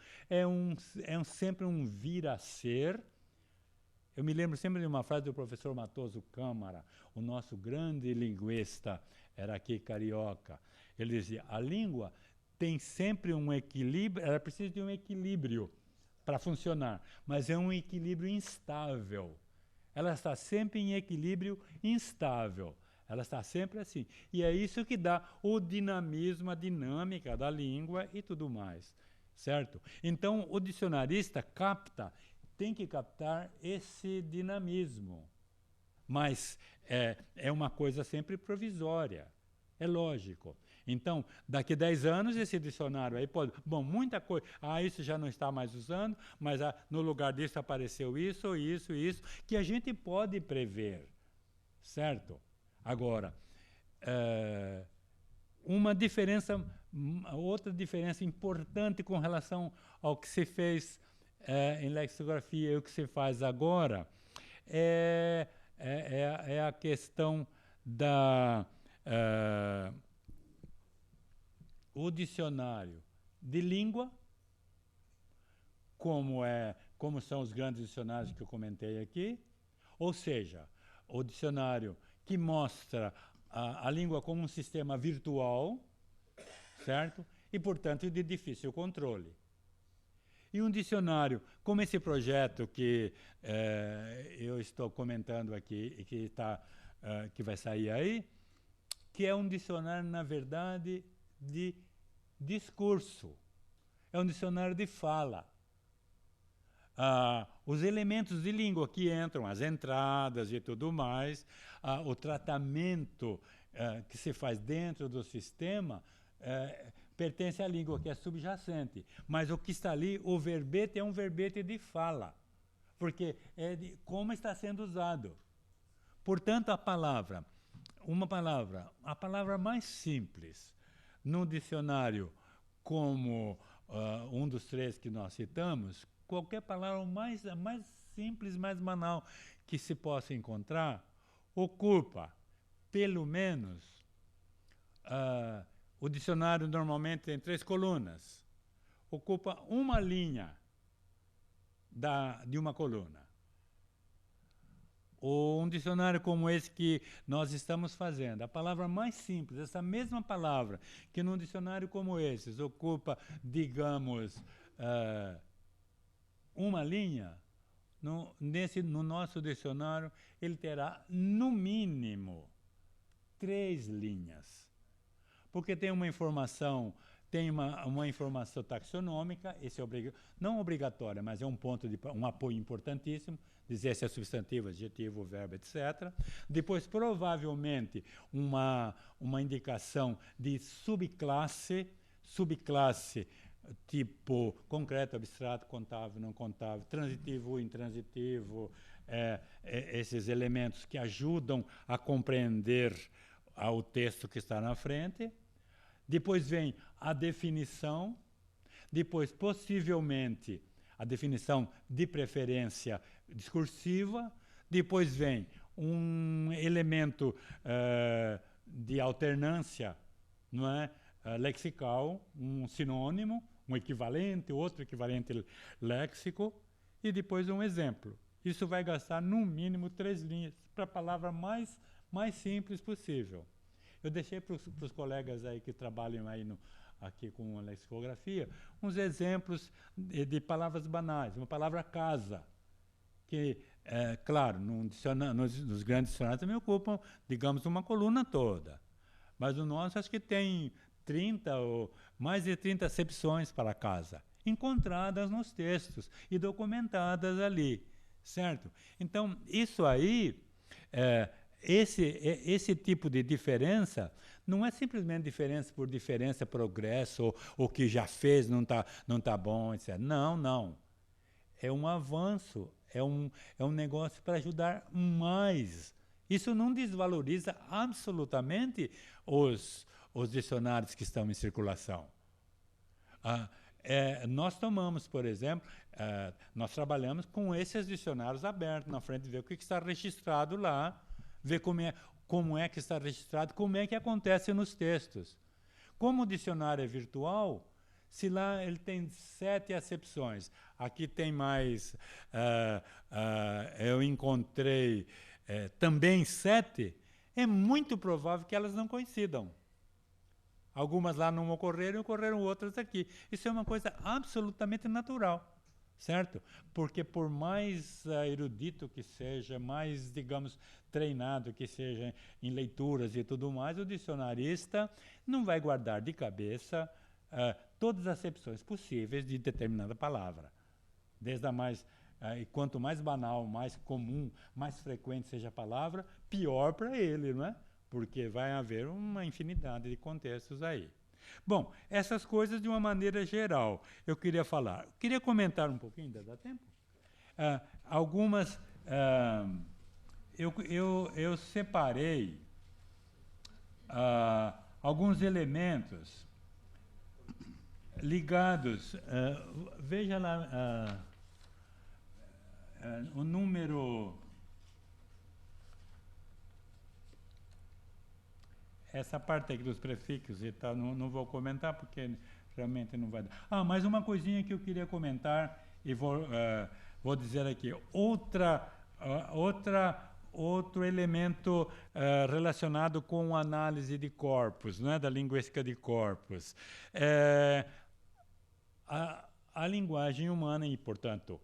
sempre um vir a ser. Eu me lembro sempre de uma frase do professor Matoso Câmara, o nosso grande linguista, era aqui carioca. Ele dizia, a língua tem sempre um equilíbrio, ela precisa de um equilíbrio para funcionar, mas é um equilíbrio instável. Ela está sempre em equilíbrio instável. Ela está sempre assim. E é isso que dá o dinamismo, a dinâmica da língua e tudo mais. Certo? Então, o dicionarista tem que captar esse dinamismo. Mas é uma coisa sempre provisória. É lógico. Então, daqui a 10 anos, esse dicionário aí pode... Bom, muita coisa... isso já não está mais usando, mas no lugar disso apareceu isso, que a gente pode prever. Certo? Agora, outra diferença importante com relação ao que se fez em lexicografia e o que se faz agora é a questão o dicionário de língua, como são os grandes dicionários que eu comentei aqui, ou seja, o dicionário que mostra a língua como um sistema virtual, certo? E, portanto, de difícil controle. E um dicionário, como esse projeto que eu estou comentando aqui e que vai sair aí, que é um dicionário, na verdade, de discurso. É um dicionário de fala. Os elementos de língua que entram, as entradas e tudo mais, o tratamento que se faz dentro do sistema pertence à língua, que é subjacente. Mas o que está ali, o verbete, é um verbete de fala, porque é de como está sendo usado. Portanto, a palavra mais simples num dicionário como um dos 3 que nós citamos, qualquer palavra mais simples, mais banal que se possa encontrar, ocupa, pelo menos, o dicionário normalmente tem 3 colunas, ocupa uma linha de uma coluna. Ou um dicionário como esse que nós estamos fazendo, a palavra mais simples, essa mesma palavra, que num dicionário como esse ocupa, digamos, uma linha, no nosso dicionário, ele terá, no mínimo, 3 linhas. Porque tem uma informação taxonômica, esse não obrigatória, mas é um apoio importantíssimo, dizer se é substantivo, adjetivo, verbo, etc. Depois, provavelmente, uma indicação de subclasse tipo concreto, abstrato, contável, não contável, transitivo, intransitivo, esses elementos que ajudam a compreender o texto que está na frente. Depois vem a definição. depois, possivelmente, a definição de preferência discursiva, depois vem um elemento de alternância, não é? Lexical, um sinônimo, um equivalente, outro equivalente léxico, e depois um exemplo. Isso vai gastar, no mínimo, 3 linhas, para a palavra mais simples possível. Eu deixei para os colegas aí que trabalham aí aqui com a lexicografia, uns exemplos de palavras banais. Uma palavra casa, que, claro, nos grandes dicionários também ocupam, digamos, uma coluna toda. Mas o nosso acho que tem 30 ou mais de 30 acepções para casa, encontradas nos textos e documentadas ali, certo? Então, isso aí, esse tipo de diferença não é simplesmente diferença por diferença, progresso, ou o que já fez não tá bom, etc. Não. É um avanço, é um negócio para ajudar mais. Isso não desvaloriza absolutamente os dicionários que estão em circulação. Nós tomamos, por exemplo, nós trabalhamos com esses dicionários abertos na frente, ver o que está registrado lá, ver como é que está registrado, como é que acontece nos textos. Como o dicionário é virtual, se lá ele tem 7 acepções, aqui tem mais, eu encontrei também 7, é muito provável que elas não coincidam. Algumas lá não ocorreram e ocorreram outras aqui. Isso é uma coisa absolutamente natural, certo? Porque por mais erudito que seja, mais, digamos, treinado que seja em leituras e tudo mais, o dicionarista não vai guardar de cabeça todas as acepções possíveis de determinada palavra. Desde a mais... e quanto mais banal, mais comum, mais frequente seja a palavra, pior para ele, não é? Porque vai haver uma infinidade de contextos aí. Bom, essas coisas de uma maneira geral eu queria falar. Eu queria comentar um pouquinho, ainda dá tempo? Algumas... eu separei alguns elementos ligados... veja lá o número... Essa parte aqui dos prefixos e tal, não vou comentar porque realmente não vai dar. Mais uma coisinha que eu queria comentar e vou dizer aqui. Outro elemento relacionado com análise de corpos, né, da linguística de corpos. A linguagem humana e, portanto,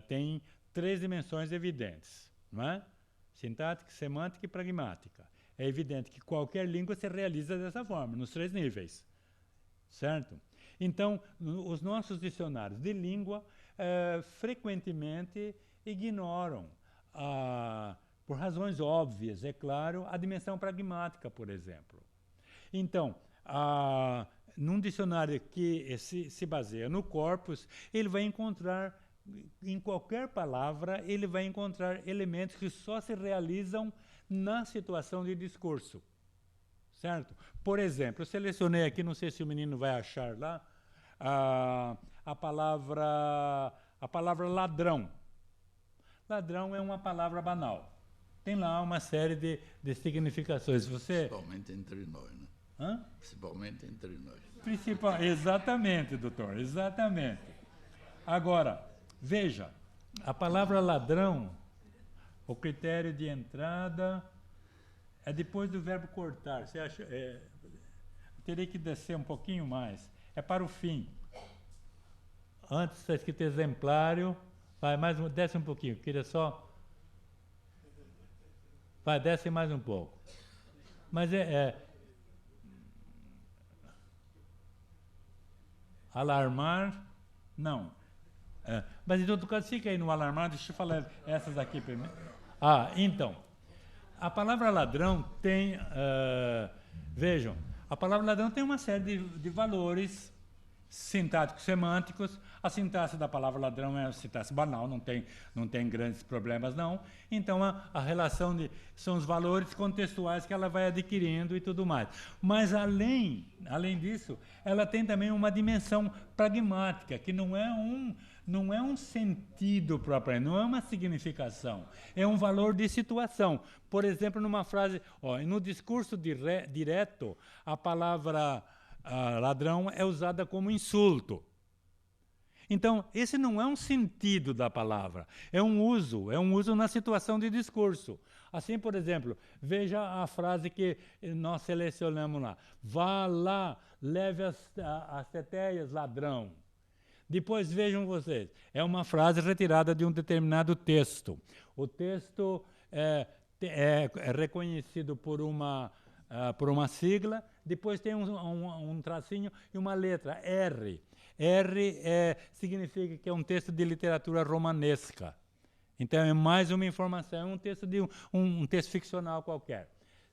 tem 3 dimensões evidentes, não é? Sintática, semântica e pragmática. É evidente que qualquer língua se realiza dessa forma, nos 3 níveis, certo? Então, os nossos dicionários de língua frequentemente ignoram, por razões óbvias, é claro, a dimensão pragmática, por exemplo. Então, num dicionário que se baseia no corpus, ele vai encontrar, em qualquer palavra, ele vai encontrar elementos que só se realizam na situação de discurso, certo? Por exemplo, eu selecionei aqui, não sei se o menino vai achar lá, a palavra ladrão. Ladrão é uma palavra banal. Tem lá uma série de significações. Principalmente entre nós, né? Hã? Principalmente entre nós. Exatamente, doutor, exatamente. Agora, veja, a palavra ladrão, o critério de entrada é depois do verbo cortar. Você acha? Teria que descer um pouquinho mais. É para o fim. Antes está escrito exemplário. Vai, desce um pouquinho. Queria só... Vai, desce mais um pouco. Mas alarmar, não. Mas em todo caso, fica aí no alarmar, deixa eu falar essas aqui primeiro. Então, a palavra ladrão tem, vejam, a palavra ladrão tem uma série de valores sintáticos semânticos. A sintaxe da palavra ladrão é uma sintaxe banal, não tem grandes problemas, não. Então, a relação são os valores contextuais que ela vai adquirindo e tudo mais. Mas, além disso, ela tem também uma dimensão pragmática, que não é um sentido próprio, não é uma significação, é um valor de situação. Por exemplo, numa frase, no discurso direto, a palavra ladrão é usada como insulto. Então, esse não é um sentido da palavra, é um uso na situação de discurso. Assim, por exemplo, veja a frase que nós selecionamos lá. Vá lá, leve as teteias, ladrão. Depois vejam vocês, é uma frase retirada de um determinado texto. O texto é reconhecido por uma sigla, depois tem um tracinho e uma letra, R. R significa que é um texto de literatura romanesca. Então é mais uma informação, é um texto de um texto ficcional qualquer.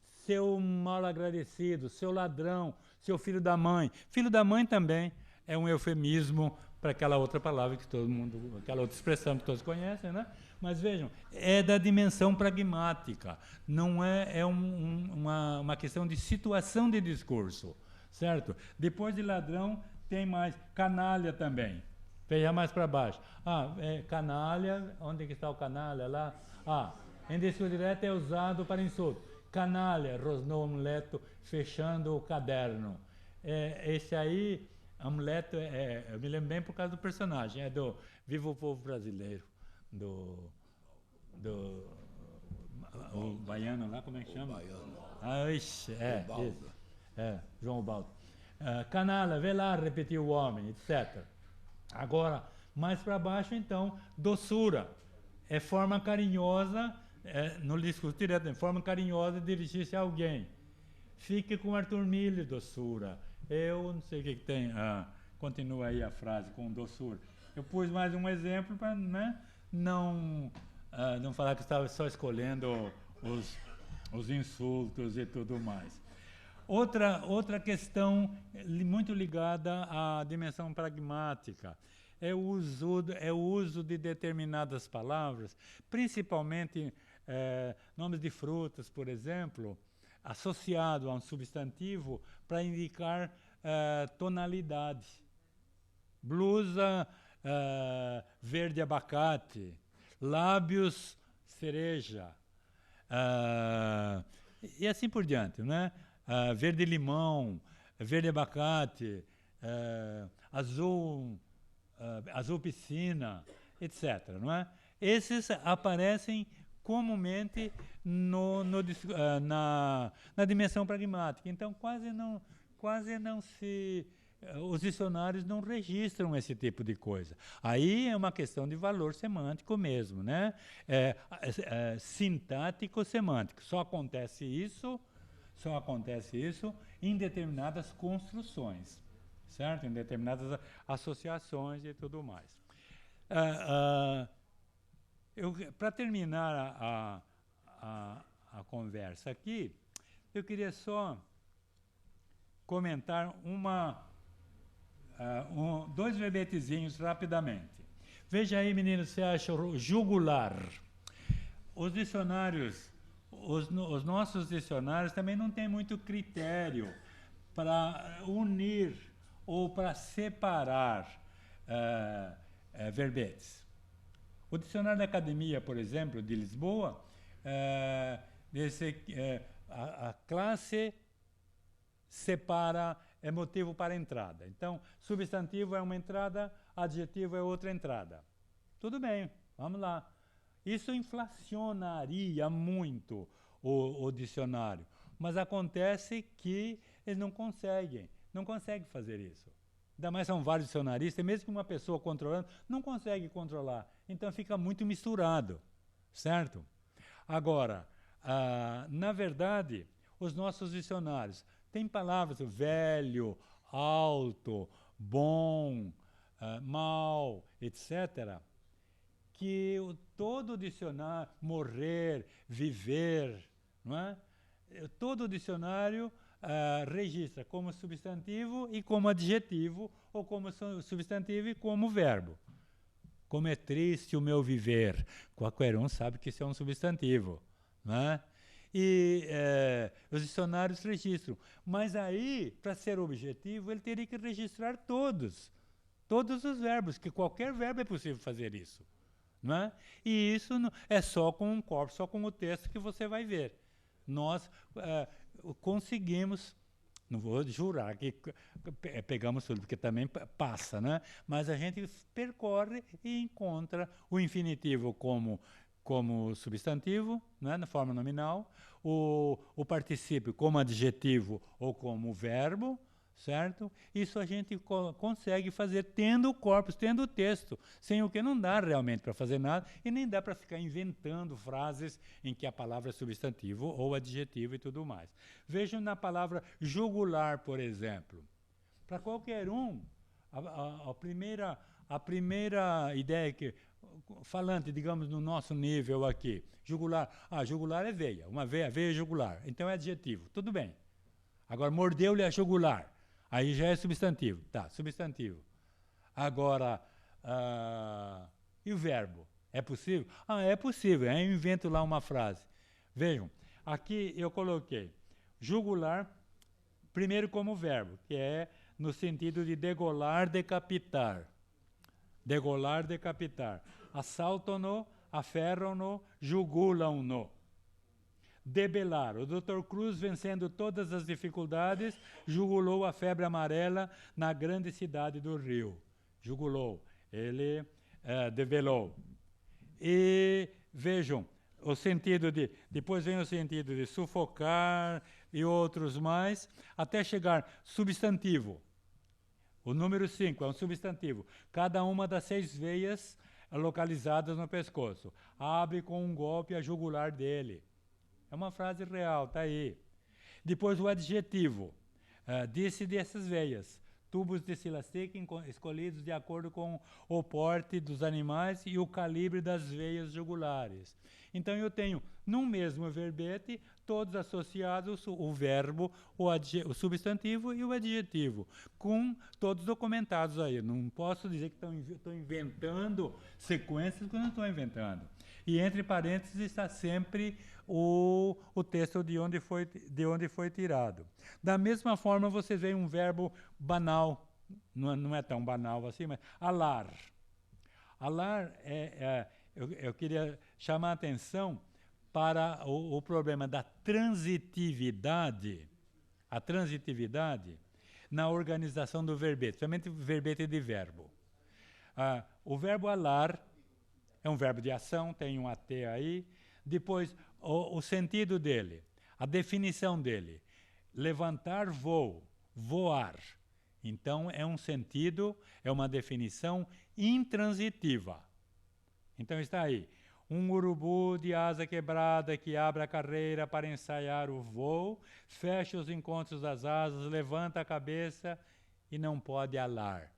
Seu mal agradecido, seu ladrão, seu filho da mãe. Filho da mãe também é um eufemismo para aquela outra palavra que todo mundo, aquela outra expressão que todos conhecem, né? Mas vejam, é da dimensão pragmática, não é uma questão de situação de discurso, certo? Depois de ladrão tem mais canalha também. Veja mais para baixo. Canalha, onde é que está o canalha? Lá. Em discurso direto é usado para insulto. Canalha, rosnou Amleto, fechando o caderno. Esse aí, Amleto, eu me lembro bem por causa do personagem, é do Viva o Povo Brasileiro, o baiano lá, como é que chama? Baiano. Ixi, isso. João Ubaldo. Canalha, vê lá, repetiu o homem, etc. Agora, mais para baixo, então, doçura. É forma carinhosa, no discurso direto, é forma carinhosa de dirigir-se a alguém. Fique com Arthur Mille, doçura. Eu não sei o que tem. Continua aí a frase, com doçura. Eu pus mais um exemplo para não falar que estava só escolhendo os insultos e tudo mais. Outra questão muito ligada à dimensão pragmática é o uso de determinadas palavras, principalmente nomes de frutas, por exemplo, associado a um substantivo para indicar tonalidade. Blusa verde abacate, lábios cereja, e assim por diante, né? Verde limão, verde abacate, azul piscina, etc. Não é? Esses aparecem comumente na dimensão pragmática. Então, quase não se... Os dicionários não registram esse tipo de coisa. Aí é uma questão de valor semântico mesmo, né? Sintático-semântico. Só acontece isso em determinadas construções, certo? Em determinadas associações e tudo mais. Para terminar a conversa aqui, eu queria só comentar dois verbetezinhos rapidamente. Veja aí, meninos, você acha o jugular. Os dicionários, os nossos dicionários também não têm muito critério para unir ou para separar verbetes. O dicionário da Academia, por exemplo, de Lisboa, a classe separa, é motivo para entrada. Então, substantivo é uma entrada, adjetivo é outra entrada. Tudo bem, vamos lá. Isso inflacionaria muito o dicionário, mas acontece que eles não conseguem fazer isso. Ainda mais são vários dicionaristas, e mesmo que uma pessoa controlando, não consegue controlar. Então fica muito misturado, certo? Agora, na verdade, os nossos dicionários têm palavras velho, alto, bom, mal, etc., que todo dicionário, morrer, viver, não é? Todo dicionário registra como substantivo e como adjetivo, ou como substantivo e como verbo. Como é triste o meu viver. Qualquer um sabe que isso é um substantivo, né? E os dicionários registram. Mas aí, para ser objetivo, ele teria que registrar todos os verbos, que qualquer verbo é possível fazer isso. Não é? E isso é só com um corpo, só com o texto que você vai ver. Nós conseguimos, não vou jurar que pegamos tudo, porque também passa, né? Mas a gente percorre e encontra o infinitivo como substantivo, né, na forma nominal, o particípio como adjetivo ou como verbo, certo? Isso a gente consegue fazer tendo o corpus, tendo o texto, sem o que não dá realmente para fazer nada, e nem dá para ficar inventando frases em que a palavra é substantivo ou adjetivo e tudo mais. Vejam na palavra jugular, por exemplo. Para qualquer um, a primeira ideia que falante, digamos, no nosso nível aqui, jugular, jugular é veia, uma veia jugular, então é adjetivo, tudo bem. Agora, mordeu-lhe a jugular, aí já é substantivo, tá, substantivo. Agora, e o verbo? É possível? É possível, aí eu invento lá uma frase. Vejam, aqui eu coloquei jugular, primeiro como verbo, que é no sentido de degolar, decapitar. Degolar, decapitar. Assaltam-no, aferram-no, jugulam-no. Debelar. O Dr. Cruz, vencendo todas as dificuldades, jugulou a febre amarela na grande cidade do Rio. Jugulou. Ele debelou. E vejam, o sentido de... Depois vem o sentido de sufocar e outros mais, até chegar substantivo. O número 5 é um substantivo. Cada uma das 6 veias localizadas no pescoço. Abre com um golpe a jugular dele. É uma frase real, está aí. Depois o adjetivo. Disse dessas veias. Tubos de silastique escolhidos de acordo com o porte dos animais e o calibre das veias jugulares. Então eu tenho, num mesmo verbete, todos associados, o verbo, o substantivo e o adjetivo, com todos documentados aí. Não posso dizer que estou inventando sequências que eu não estou inventando. E entre parênteses está sempre o texto de onde foi tirado. Da mesma forma, você vê um verbo banal, não é tão banal assim, mas alar. Alar eu queria chamar a atenção para o problema da transitividade, a transitividade na organização do verbete, somente verbete de verbo. O verbo alar é um verbo de ação, tem um AT aí. Depois, o sentido dele, a definição dele. Levantar voo, voar. Então, é um sentido, é uma definição intransitiva. Então, está aí. Um urubu de asa quebrada que abre a carreira para ensaiar o voo, fecha os encontros das asas, levanta a cabeça e não pode alar.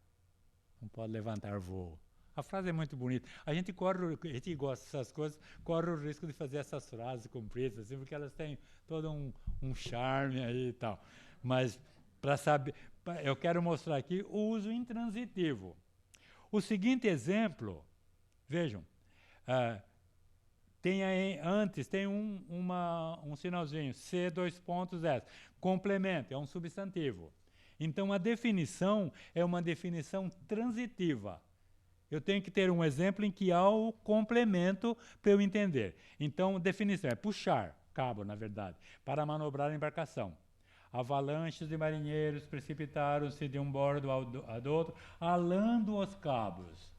Não pode levantar voo. A frase é muito bonita. A gente gosta dessas coisas, corre o risco de fazer essas frases compridas, assim, porque elas têm todo um charme aí e tal. Mas, para saber, eu quero mostrar aqui o uso intransitivo. O seguinte exemplo, vejam, tem aí, antes, tem um sinalzinho, C2.S. Complemento, é um substantivo. Então, a definição é uma definição transitiva. Eu tenho que ter um exemplo em que há o complemento para eu entender. Então, definição é puxar, cabo, na verdade, para manobrar a embarcação. Avalanches de marinheiros precipitaram-se de um bordo ao do outro, alando os cabos,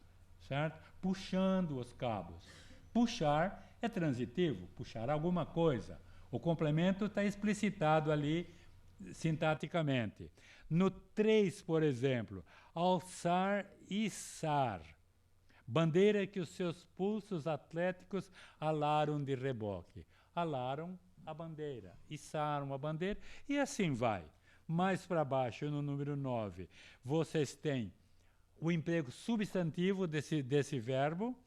certo? Puxando os cabos. Puxar é transitivo, puxar alguma coisa. O complemento está explicitado ali sintaticamente. No 3, por exemplo, alçar, içar. Bandeira que os seus pulsos atléticos alaram de reboque. Alaram a bandeira, içaram a bandeira e assim vai. Mais para baixo, no número 9, vocês têm o emprego substantivo desse verbo.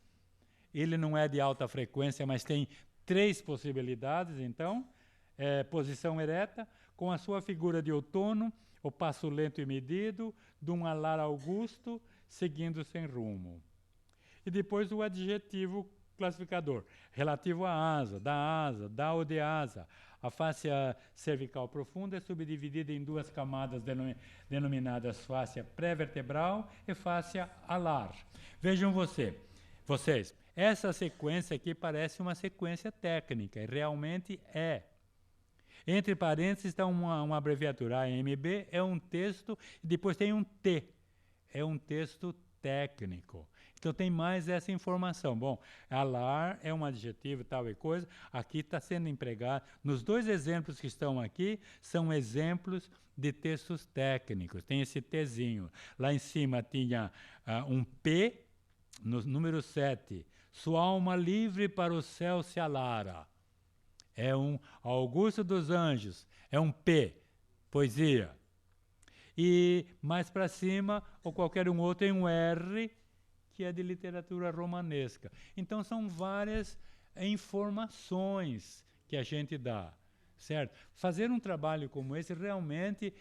Ele não é de alta frequência, mas tem 3 possibilidades, então. Posição ereta, com a sua figura de outono, o passo lento e medido, de um alar augusto, seguindo sem rumo. E depois o adjetivo classificador, relativo à asa, da ou de asa. A fáscia cervical profunda é subdividida em duas camadas denominadas fáscia pré-vertebral e fáscia alar. Vejam vocês, essa sequência aqui parece uma sequência técnica, e realmente é. Entre parênteses está uma abreviatura, AMB, é um texto, e depois tem um T, é um texto técnico. Então tem mais essa informação. Bom, alar é um adjetivo, tal e coisa, aqui está sendo empregado. Nos dois exemplos que estão aqui, são exemplos de textos técnicos. Tem esse Tzinho. Lá em cima tinha um P, no número 7. Sua alma livre para o céu se alara. É um Augusto dos Anjos, é um P, poesia. E mais para cima, ou qualquer um outro, tem um R, que é de literatura romanesca. Então, são várias informações que a gente dá, certo? Fazer um trabalho como esse realmente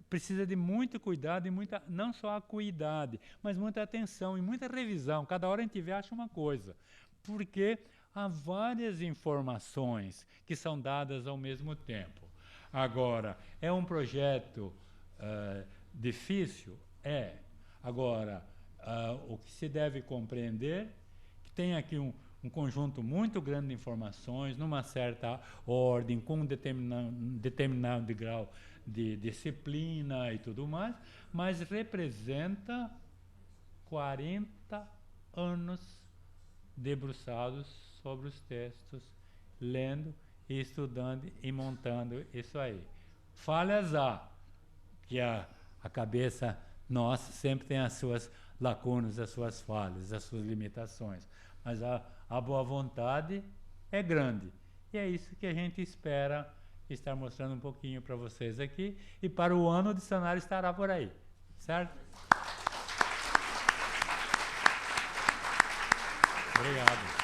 precisa de muito cuidado e muita, não só acuidade, mas muita atenção e muita revisão. Cada hora a gente vê, acha uma coisa. Porque há várias informações que são dadas ao mesmo tempo. Agora, é um projeto difícil? É. Agora, o que se deve compreender, que tem aqui um conjunto muito grande de informações, numa certa ordem, com um determinado grau de disciplina e tudo mais, mas representa 40 anos debruçados sobre os textos, lendo e estudando e montando isso aí. Falhas há, que a cabeça nossa sempre tem as suas lacunas, as suas falhas, as suas limitações, mas a boa vontade é grande. E é isso que a gente espera estar mostrando um pouquinho para vocês aqui, e para o ano o dicionário estará por aí, certo? Obrigado.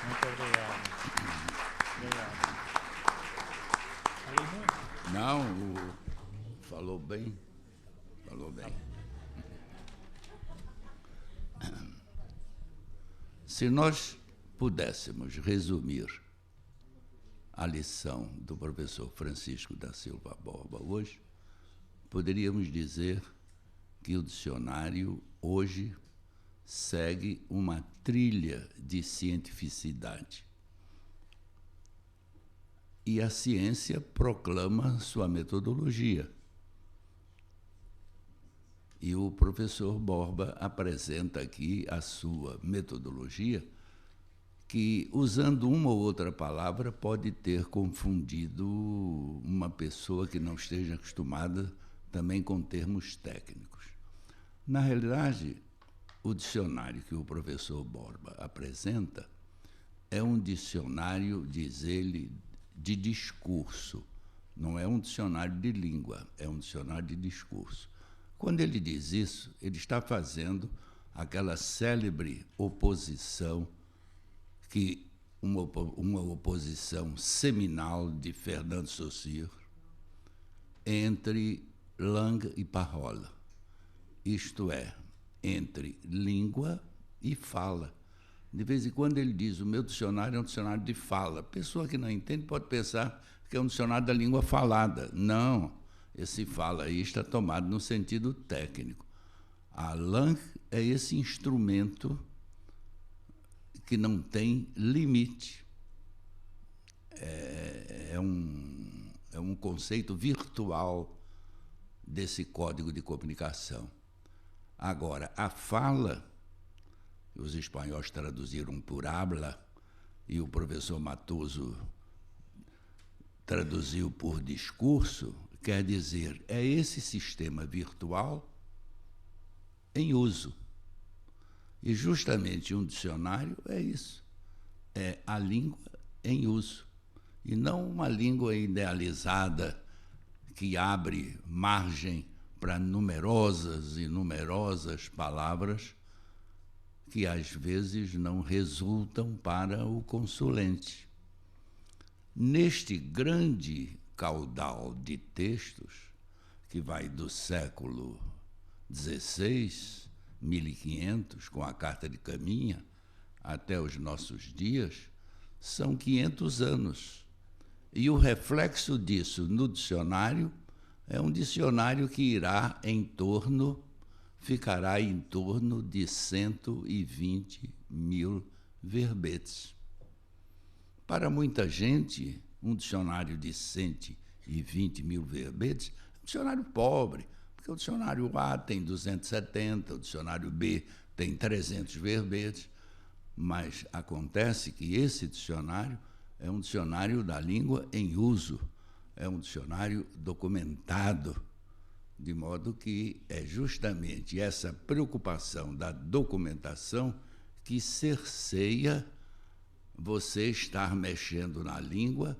Muito obrigado. Obrigado. Falei muito? Não, falou bem. Falou bem. Se nós pudéssemos resumir a lição do professor Francisco da Silva Borba hoje, poderíamos dizer que o dicionário hoje segue uma trilha de cientificidade. E a ciência proclama sua metodologia. E o professor Borba apresenta aqui a sua metodologia, que, usando uma ou outra palavra, pode ter confundido uma pessoa que não esteja acostumada também com termos técnicos. Na realidade, o dicionário que o professor Borba apresenta é um dicionário, diz ele, de discurso. Não é um dicionário de língua, é um dicionário de discurso. Quando ele diz isso, ele está fazendo aquela célebre oposição, uma oposição seminal de Fernando Saussure entre langue e parole, isto é, entre língua e fala. De vez em quando ele diz, o meu dicionário é um dicionário de fala. A pessoa que não entende pode pensar que é um dicionário da língua falada. Não, esse fala aí está tomado no sentido técnico. A langue é esse instrumento que não tem limite. É um conceito virtual desse código de comunicação. Agora, a fala, os espanhóis traduziram por habla, e o professor Matoso traduziu por discurso, quer dizer, é esse sistema virtual em uso. E justamente um dicionário é isso, é a língua em uso, e não uma língua idealizada que abre margem para numerosas e numerosas palavras que às vezes não resultam para o consulente. Neste grande caudal de textos que vai do século XVI, 1500, com a Carta de Caminha, até os nossos dias, são 500 anos. E o reflexo disso no dicionário é um dicionário que ficará em torno de 120 mil verbetes. Para muita gente, um dicionário de 120 mil verbetes é um dicionário pobre, porque o dicionário A tem 270, o dicionário B tem 300 verbetes, mas acontece que esse dicionário é um dicionário da língua em uso, é um dicionário documentado, de modo que é justamente essa preocupação da documentação que cerceia você estar mexendo na língua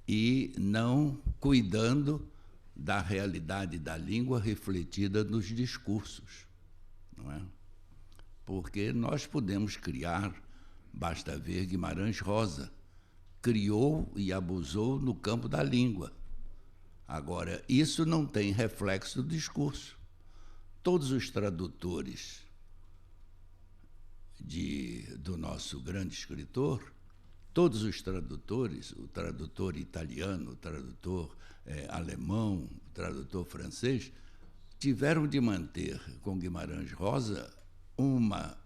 e não cuidando da realidade da língua refletida nos discursos, não é? Porque nós podemos criar, basta ver Guimarães Rosa, criou e abusou no campo da língua. Agora, isso não tem reflexo do discurso. Todos os tradutores do nosso grande escritor, todos os tradutores, o tradutor italiano, o tradutor alemão, o tradutor francês, tiveram de manter com Guimarães Rosa uma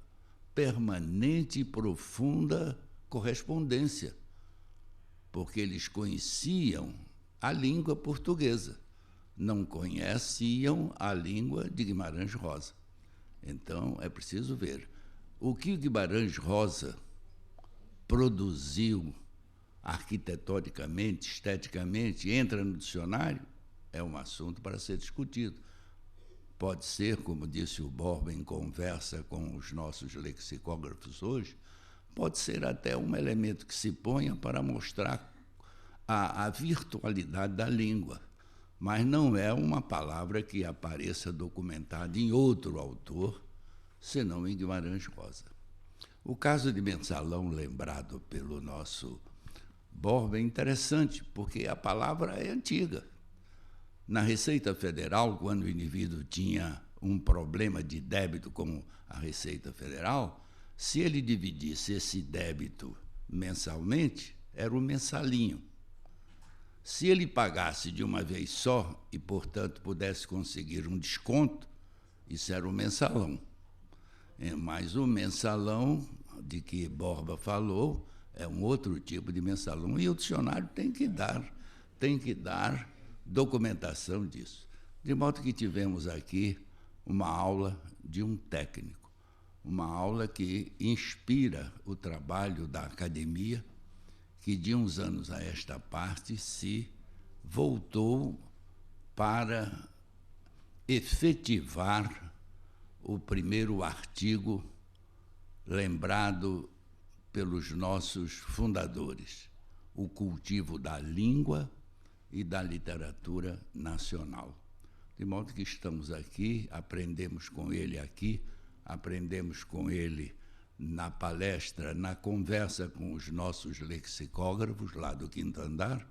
permanente e profunda correspondência, porque eles conheciam a língua portuguesa, não conheciam a língua de Guimarães Rosa. Então, é preciso ver. O que Guimarães Rosa produziu arquitetonicamente, esteticamente, entra no dicionário, é um assunto para ser discutido. Pode ser, como disse o Borba em conversa com os nossos lexicógrafos hoje, pode ser até um elemento que se ponha para mostrar a virtualidade da língua, mas não é uma palavra que apareça documentada em outro autor, senão em Guimarães Rosa. O caso de mensalão, lembrado pelo nosso Borba, é interessante, porque a palavra é antiga. Na Receita Federal, quando o indivíduo tinha um problema de débito com a Receita Federal, se ele dividisse esse débito mensalmente, era o mensalinho. Se ele pagasse de uma vez só e, portanto, pudesse conseguir um desconto, isso era o mensalão. Mas o mensalão de que Borba falou é um outro tipo de mensalão, e o dicionário tem que dar documentação disso. De modo que tivemos aqui uma aula de um técnico, uma aula que inspira o trabalho da academia, que de uns anos a esta parte se voltou para efetivar o primeiro artigo lembrado pelos nossos fundadores, o cultivo da língua e da literatura nacional. De modo que estamos aqui, aprendemos com ele aqui, aprendemos com ele na palestra, na conversa com os nossos lexicógrafos lá do quinto andar,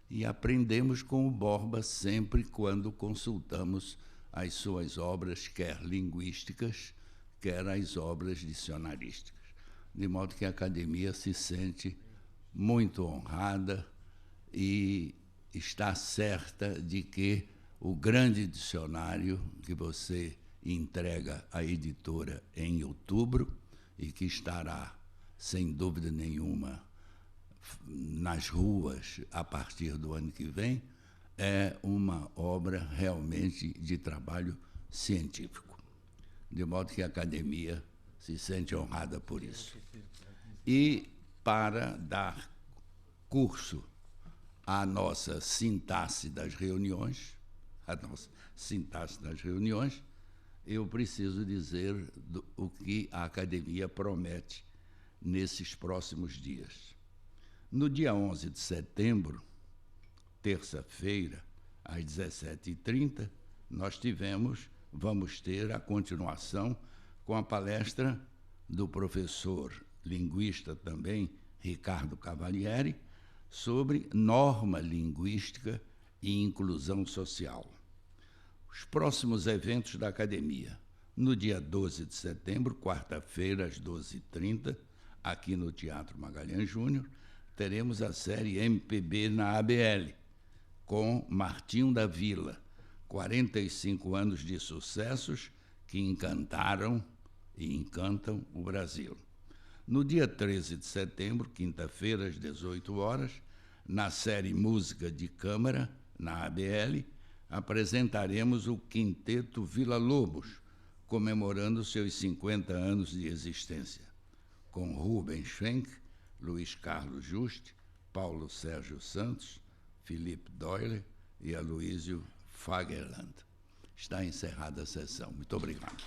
e aprendemos com o Borba sempre quando consultamos as suas obras, quer linguísticas, quer as obras dicionarísticas. De modo que a academia se sente muito honrada e está certa de que o grande dicionário que você entrega à editora em outubro e que estará, sem dúvida nenhuma, nas ruas a partir do ano que vem, é uma obra realmente de trabalho científico. De modo que a academia se sente honrada por isso. E para dar curso à nossa sintaxe das reuniões, eu preciso dizer o que a academia promete nesses próximos dias. No dia 11 de setembro, terça-feira, às 17h30, vamos ter a continuação com a palestra do professor linguista também, Ricardo Cavalieri, sobre norma linguística e inclusão social. Os próximos eventos da Academia. No dia 12 de setembro, quarta-feira, às 12h30, aqui no Teatro Magalhães Júnior, teremos a série MPB na ABL, com Martinho da Vila, 45 anos de sucessos que encantaram e encantam o Brasil. No dia 13 de setembro, quinta-feira, às 18h, na série Música de Câmara, na ABL, apresentaremos o Quinteto Vila Lobos, comemorando seus 50 anos de existência, com Rubens Schenck, Luiz Carlos Juste, Paulo Sérgio Santos, Felipe Doyle e Aloysio Fagerland. Está encerrada a sessão. Muito obrigado.